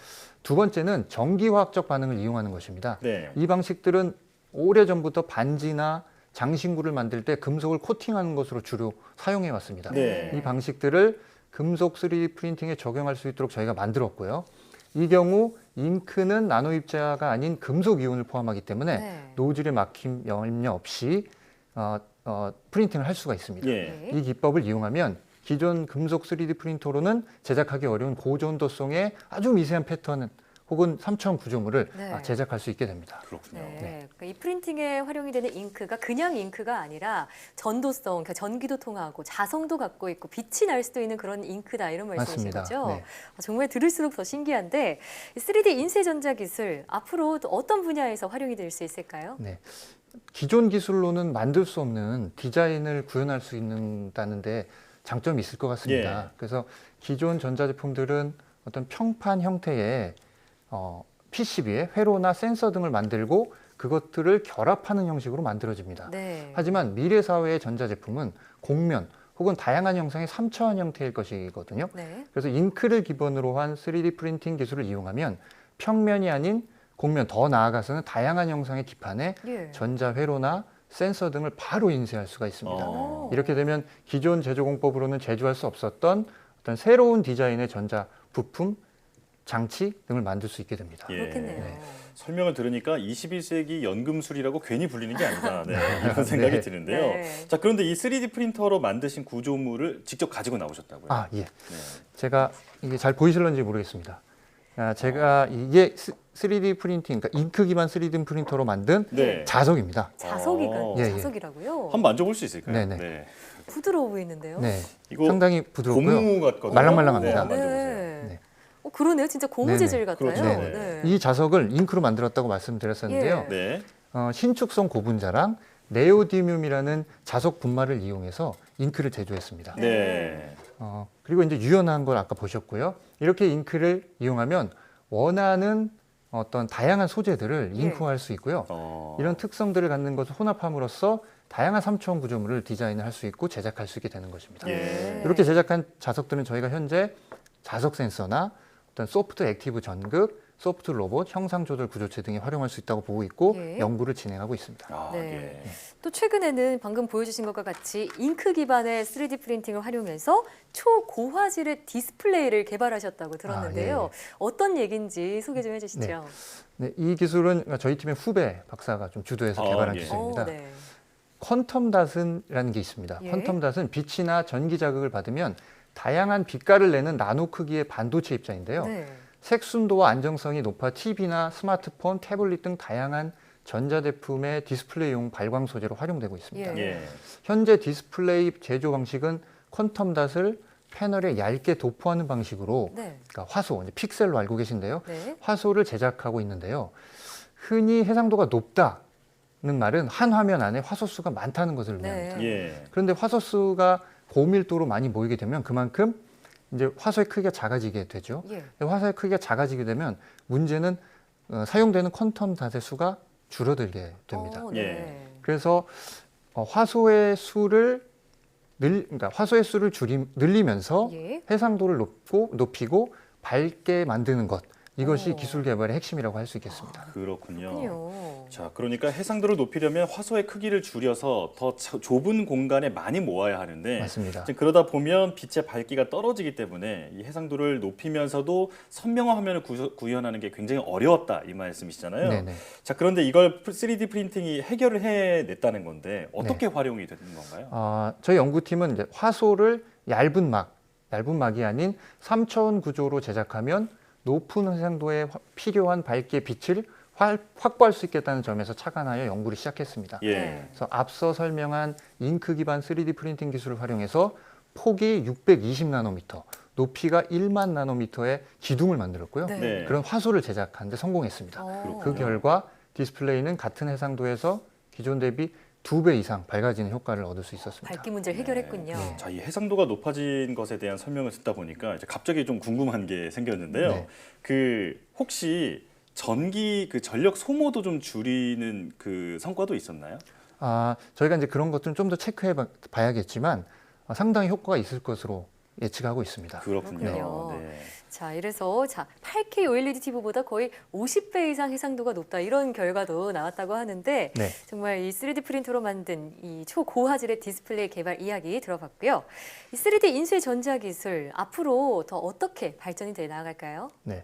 두 번째는 전기화학적 반응을 이용하는 것입니다. 네. 이 방식들은 오래전부터 반지나 장신구를 만들 때 금속을 코팅하는 것으로 주로 사용해 왔습니다. 네. 이 방식들을 금속 3D 프린팅에 적용할 수 있도록 저희가 만들었고요. 이 경우 잉크는 나노 입자가 아닌 금속 이온을 포함하기 때문에 네. 노즐의 막힘 염려 없이 프린팅을 할 수가 있습니다. 예. 이 기법을 이용하면 기존 금속 3D 프린터로는 제작하기 어려운 고전도성의 아주 미세한 패턴 혹은 3차원 구조물을 네. 제작할 수 있게 됩니다. 그렇군요. 네. 그러니까 이 프린팅에 활용이 되는 잉크가 그냥 잉크가 아니라 전도성, 그러니까 전기도 통하고 자성도 갖고 있고 빛이 날 수도 있는 그런 잉크다 이런 말씀이신 맞습니다. 거죠? 네. 정말 들을수록 더 신기한데 이 3D 인쇄 전자 기술 앞으로 또 어떤 분야에서 활용이 될 수 있을까요? 네. 기존 기술로는 만들 수 없는 디자인을 구현할 수 있다는데 장점이 있을 것 같습니다. 예. 그래서 기존 전자제품들은 어떤 평판 형태의 PCB에 회로나 센서 등을 만들고 그것들을 결합하는 형식으로 만들어집니다. 네. 하지만 미래 사회의 전자제품은 곡면 혹은 다양한 형상의 3차원 형태일 것이거든요. 네. 그래서 잉크를 기본으로 한 3D 프린팅 기술을 이용하면 평면이 아닌 곡면, 더 나아가서는 다양한 형상의 기판에 예. 전자 회로나 센서 등을 바로 인쇄할 수가 있습니다. 이렇게 되면 기존 제조공법으로는 제조할 수 없었던 어떤 새로운 디자인의 전자 부품, 장치 등을 만들 수 있게 됩니다. 예. 그렇겠네요. 네. 설명을 들으니까 21세기 연금술이라고 괜히 불리는 게 아니다. 네, 이런 생각이 네. 드는데요. 네. 자, 그런데 이 3D 프린터로 만드신 구조물을 직접 가지고 나오셨다고요? 아, 예. 네. 제가 이게 잘 보이실런지 모르겠습니다. 제가 이게 3D 프린팅, 그러니까 잉크 기반 3D 프린터로 만든 네. 자석입니다. 자석이가 예, 예. 자석이라고요? 한번 만져볼 수 있을까요? 네네. 네. 부드러워 보이는데요. 네. 이거 상당히 부드럽고요. 고무 같거든요. 말랑말랑합니다. 네, 한번 만져보세요. 네. 그러네요. 진짜 고무 네네. 재질 같아요. 그렇죠. 네네. 네. 이 자석을 잉크로 만들었다고 말씀드렸었는데요. 예. 네. 신축성 고분자랑 네오디뮴이라는 자석 분말을 이용해서 잉크를 제조했습니다. 네. 그리고 이제 유연한 걸 아까 보셨고요. 이렇게 잉크를 이용하면 원하는 어떤 다양한 소재들을 잉크화할 수 있고요. 이런 특성들을 갖는 것을 혼합함으로써 다양한 3차원 구조물을 디자인할 수 있고 제작할 수 있게 되는 것입니다. 예. 이렇게 제작한 자석들은 저희가 현재 자석 센서나 어떤 소프트 액티브 전극, 소프트 로봇, 형상 조절 구조체 등에 활용할 수 있다고 보고 있고 예. 연구를 진행하고 있습니다. 아, 네. 예. 또 최근에는 방금 보여주신 것과 같이 잉크 기반의 3D 프린팅을 활용해서 초고화질의 디스플레이를 개발하셨다고 들었는데요. 어떤 얘기인지 소개 좀 해주시죠. 네, 이 기술은 저희 팀의 후배 박사가 좀 주도해서 개발한 예. 기술입니다. 네. 퀀텀 닷이라는 게 있습니다. 예. 퀀텀 닷은 빛이나 전기 자극을 받으면 다양한 빛깔을 내는 나노 크기의 반도체 입자인데요. 네. 색순도와 안정성이 높아 TV나 스마트폰, 태블릿 등 다양한 전자제품의 디스플레이용 발광 소재로 활용되고 있습니다. 예. 예. 현재 디스플레이 제조 방식은 퀀텀 닷을 패널에 얇게 도포하는 방식으로 네. 그러니까 화소, 이제 픽셀로 알고 계신데요. 네. 화소를 제작하고 있는데요. 흔히 해상도가 높다는 말은 한 화면 안에 화소수가 많다는 것을 의미합니다. 예. 그런데 화소수가 고밀도로 많이 모이게 되면 그만큼 이제 화소의 크기가 작아지게 되죠. 예. 화소의 크기가 작아지게 되면 문제는 사용되는 퀀텀 닷의 수가 줄어들게 됩니다. 네. 그래서 화소의 수를 그러니까 화소의 수를 늘리면서 예. 해상도를 높이고 밝게 만드는 것. 이것이 기술 개발의 핵심이라고 할 수 있겠습니다. 그렇군요. 그렇군요. 자, 그러니까 해상도를 높이려면 화소의 크기를 줄여서 더 좁은 공간에 많이 모아야 하는데 맞습니다. 이제 그러다 보면 빛의 밝기가 떨어지기 때문에 이 해상도를 높이면서도 선명한 화면을 구현하는 게 굉장히 어려웠다 이 말씀이시잖아요. 네네. 자, 그런데 이걸 3D 프린팅이 해결을 해냈다는 건데 어떻게 활용이 되는 건가요? 저희 연구팀은 이제 화소를 얇은 막이 아닌 3차원 구조로 제작하면 높은 해상도에 필요한 밝기의 빛을 확보할 수 있겠다는 점에서 착안하여 연구를 시작했습니다. 예. 그래서 앞서 설명한 잉크 기반 3D 프린팅 기술을 활용해서 폭이 620나노미터, 높이가 1만 나노미터의 기둥을 만들었고요. 네. 그런 화소를 제작하는 데 성공했습니다. 그 결과 디스플레이는 같은 해상도에서 기존 대비 2배 이상 밝아지는 효과를 얻을 수 있었습니다. 밝기 문제를 해결했군요. 자, 이 해상도가 높아진 것에 대한 설명을 듣다 보니까 이제 갑자기 좀 궁금한 게 생겼는데요. 네. 그 혹시 전력 소모도 좀 줄이는 그 성과도 있었나요? 저희가 이제 그런 것들은 좀 더 체크해 봐야겠지만 상당히 효과가 있을 것으로 예측하고 있습니다. 그렇군요. 네. 자, 이래서 8K OLED TV보다 거의 50배 이상 해상도가 높다 이런 결과도 나왔다고 하는데 네. 정말 이 3D 프린터로 만든 이 초고화질의 디스플레이 개발 이야기 들어봤고요. 이 3D 인쇄 전자 기술 앞으로 더 어떻게 발전이 돼 나갈까요? 네,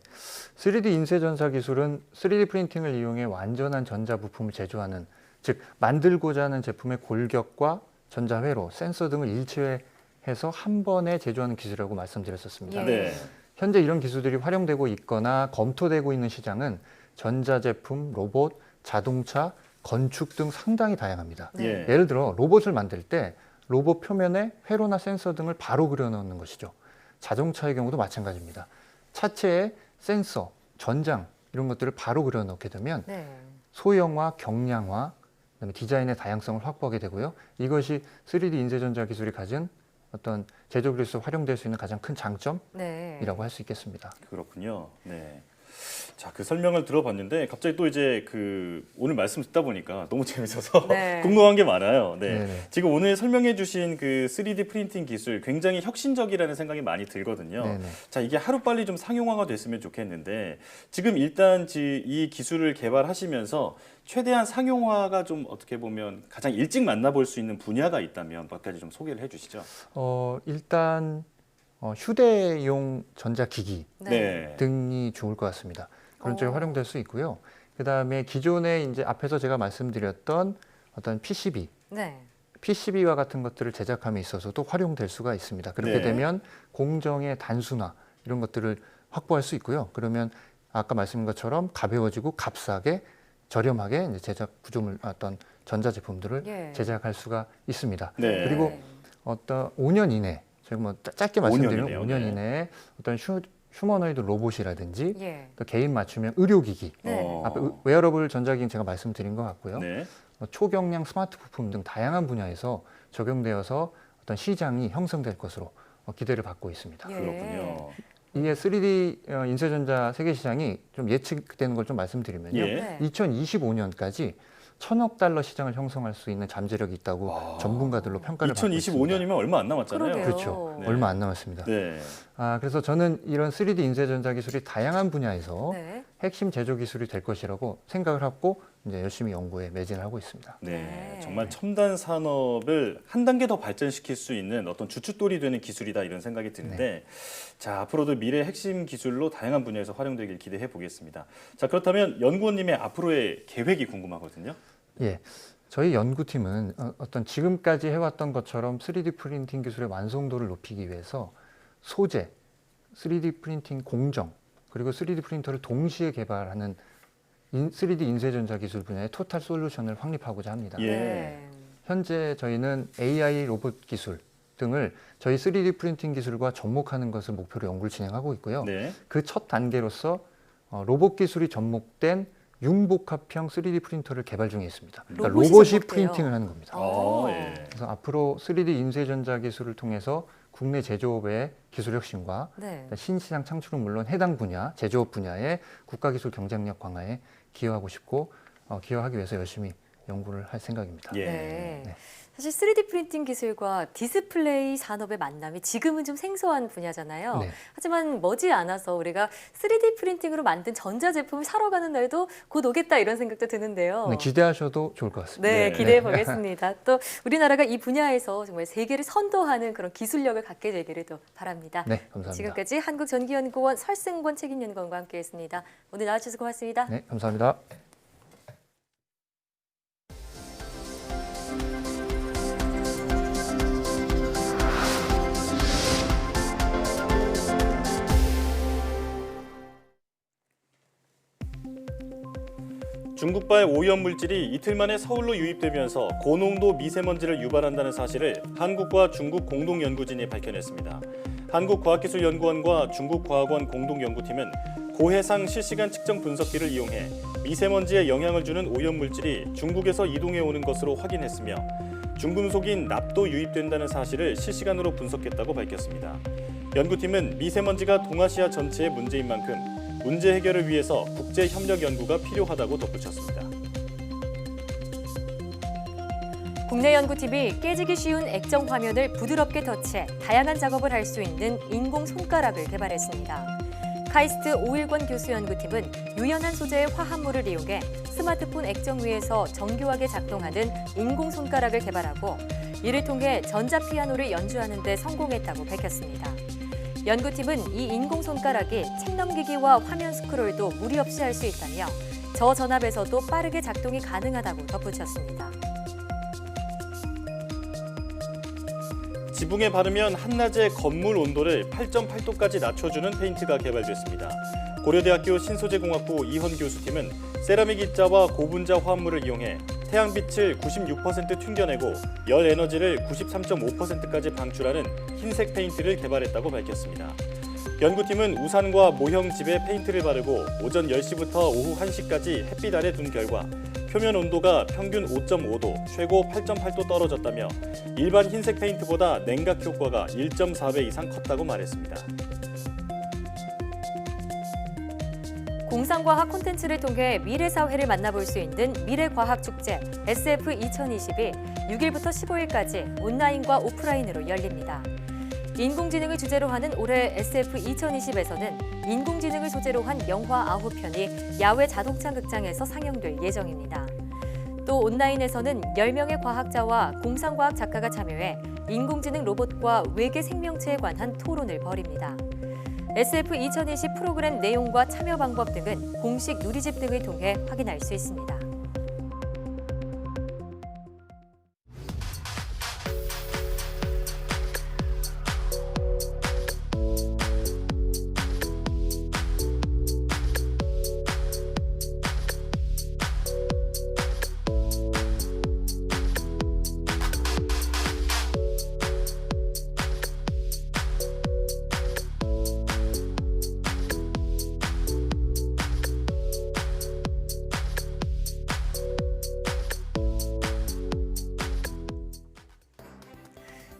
3D 인쇄 전자 기술은 3D 프린팅을 이용해 완전한 전자 부품을 제조하는, 즉 만들고자 하는 제품의 골격과 전자 회로, 센서 등을 일체해서 한 번에 제조하는 기술이라고 말씀드렸었습니다. 네. 현재 이런 기술들이 활용되고 있거나 검토되고 있는 시장은 전자제품, 로봇, 자동차, 건축 등 상당히 다양합니다. 네. 예를 들어 로봇을 만들 때 로봇 표면에 회로나 센서 등을 바로 그려넣는 것이죠. 자동차의 경우도 마찬가지입니다. 차체에 센서, 전장 이런 것들을 바로 그려넣게 되면 소형화, 경량화, 그다음에 디자인의 다양성을 확보하게 되고요. 이것이 3D 인쇄전자 기술이 가진 어떤 제조기술에서 활용될 수 있는 가장 큰 장점이라고 할 수 있겠습니다. 그렇군요. 네. 자, 그 설명을 들어봤는데 갑자기 또 이제 오늘 말씀 듣다 보니까 너무 재밌어서 궁금한 게 많아요. 네. 네네. 지금 오늘 설명해 주신 그 3D 프린팅 기술 굉장히 혁신적이라는 생각이 많이 들거든요. 네네. 자, 이게 하루빨리 좀 상용화가 됐으면 좋겠는데 지금 일단 이 기술을 개발하시면서 최대한 상용화가 좀 어떻게 보면 가장 일찍 만나볼 수 있는 분야가 있다면 몇 가지 좀 소개를 해주시죠. 일단 휴대용 전자기기 네. 등이 좋을 것 같습니다. 그런 쪽에 활용될 수 있고요. 그다음에 기존에 이제 앞에서 제가 말씀드렸던 어떤 PCB, PCB와 같은 것들을 제작함에 있어서도 활용될 수가 있습니다. 그렇게 되면 공정의 단순화 이런 것들을 확보할 수 있고요. 그러면 아까 말씀드린 것처럼 가벼워지고 값싸게 저렴하게 이제 제작 구조물 어떤 전자제품들을 제작할 수가 있습니다. 네. 그리고 어떤 5년 이내, 제가 뭐 짧게 말씀드리면 5년 이내에 어떤 휴머노이드 로봇이라든지 또 개인 맞춤형 의료기기, 앞에 웨어러블 전자기기는 제가 말씀드린 것 같고요. 초경량 스마트 부품 등 다양한 분야에서 적용되어서 어떤 시장이 형성될 것으로 기대를 받고 있습니다. 그렇군요. 이게 3D 인쇄전자 세계 시장이 좀 예측되는 걸 좀 말씀드리면요. 2025년까지 1,000억 달러 시장을 형성할 수 있는 잠재력이 있다고 전문가들로 평가를 받고 있습니다. 2025년이면 얼마 안 남았잖아요. 그렇죠. 얼마 안 남았습니다. 그래서 저는 이런 3D 인쇄전자 기술이 다양한 분야에서 핵심 제조 기술이 될 것이라고 생각을 하고 이제 열심히 연구에 매진을 하고 있습니다. 네, 정말 첨단 산업을 한 단계 더 발전시킬 수 있는 어떤 주춧돌이 되는 기술이다 이런 생각이 드는데 자, 앞으로도 미래 핵심 기술로 다양한 분야에서 활용되길 기대해 보겠습니다. 자, 그렇다면 연구원님의 앞으로의 계획이 궁금하거든요. 예, 저희 연구팀은 어떤 지금까지 해왔던 것처럼 3D 프린팅 기술의 완성도를 높이기 위해서 소재, 3D 프린팅 공정, 그리고 3D 프린터를 동시에 개발하는 3D 인쇄전자 기술 분야의 토탈 솔루션을 확립하고자 합니다. 현재 저희는 AI 로봇 기술 등을 저희 3D 프린팅 기술과 접목하는 것을 목표로 연구를 진행하고 있고요. 네. 그 첫 단계로서 로봇 기술이 접목된 융복합형 3D 프린터를 개발 중에 있습니다. 그러니까 로봇이 프린팅을 하는 겁니다. 예. 그래서 앞으로 3D 인쇄전자 기술을 통해서 국내 제조업의 기술 혁신과 신시장 창출은 물론 해당 분야, 제조업 분야의 국가기술 경쟁력 강화에 기여하고 싶고 기여하기 위해서 열심히 연구를 할 생각입니다. 예. 사실 3D 프린팅 기술과 디스플레이 산업의 만남이 지금은 좀 생소한 분야잖아요. 네. 하지만 머지않아서 우리가 3D 프린팅으로 만든 전자제품을 사러 가는 날도 곧 오겠다 이런 생각도 드는데요. 네, 기대하셔도 좋을 것 같습니다. 네, 기대해 보겠습니다. 또 우리나라가 이 분야에서 정말 세계를 선도하는 그런 기술력을 갖게 되기를 또 바랍니다. 네, 감사합니다. 지금까지 한국전기연구원 설승권 책임연구원과 함께했습니다. 오늘 나와주셔서 고맙습니다. 네, 감사합니다. 중국발 오염물질이 이틀 만에 서울로 유입되면서 고농도 미세먼지를 유발한다는 사실을 한국과 중국 공동연구진이 밝혀냈습니다. 한국과학기술연구원과 중국과학원 공동연구팀은 고해상 실시간 측정 분석기를 이용해 미세먼지에 영향을 주는 오염물질이 중국에서 이동해 오는 것으로 확인했으며 중금속인 납도 유입된다는 사실을 실시간으로 분석했다고 밝혔습니다. 연구팀은 미세먼지가 동아시아 전체의 문제인 만큼 문제 해결을 위해서 국제 협력 연구가 필요하다고 덧붙였습니다. 국내 연구팀이 깨지기 쉬운 액정 화면을 부드럽게 터치해 다양한 작업을 할 수 있는 인공 손가락을 개발했습니다. 카이스트 오일권 교수 연구팀은 유연한 소재의 화합물을 이용해 스마트폰 액정 위에서 정교하게 작동하는 인공 손가락을 개발하고 이를 통해 전자피아노를 연주하는 데 성공했다고 밝혔습니다. 연구팀은 이 인공 손가락이 책 넘기기와 화면 스크롤도 무리 없이 할 수 있다며 저전압에서도 빠르게 작동이 가능하다고 덧붙였습니다. 지붕에 바르면 한낮에 건물 온도를 8.8도까지 낮춰주는 페인트가 개발됐습니다. 고려대학교 신소재공학부 이헌 교수팀은 세라믹 입자와 고분자 화합물을 이용해 태양빛을 96% 튕겨내고 열 에너지를 93.5%까지 방출하는 흰색 페인트를 개발했다고 밝혔습니다. 연구팀은 우산과 모형 집에 페인트를 바르고 오전 10시부터 오후 1시까지 햇빛 아래 둔 결과 표면 온도가 평균 5.5도, 최고 8.8도 떨어졌다며 일반 흰색 페인트보다 냉각 효과가 1.4배 이상 컸다고 말했습니다. 공상과학 콘텐츠를 통해 미래사회를 만나볼 수 있는 미래과학축제 SF 2020이 6일부터 15일까지 온라인과 오프라인으로 열립니다. 인공지능을 주제로 하는 올해 SF 2020에서는 인공지능을 소재로 한 영화 9편이 야외 자동차 극장에서 상영될 예정입니다. 또 온라인에서는 10명의 과학자와 공상과학 작가가 참여해 인공지능 로봇과 외계 생명체에 관한 토론을 벌입니다. SF 2020 프로그램 내용과 참여 방법 등은 공식 누리집 등을 통해 확인할 수 있습니다.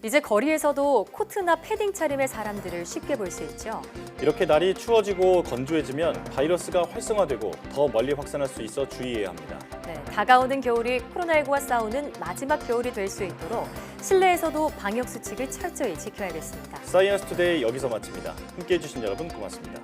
이제 거리에서도 코트나 패딩 차림의 사람들을 쉽게 볼 수 있죠. 이렇게 날이 추워지고 건조해지면 바이러스가 활성화되고 더 멀리 확산할 수 있어 주의해야 합니다. 네, 다가오는 겨울이 코로나19와 싸우는 마지막 겨울이 될 수 있도록 실내에서도 방역 수칙을 철저히 지켜야겠습니다. 사이언스 투데이 여기서 마칩니다. 함께해 주신 여러분 고맙습니다.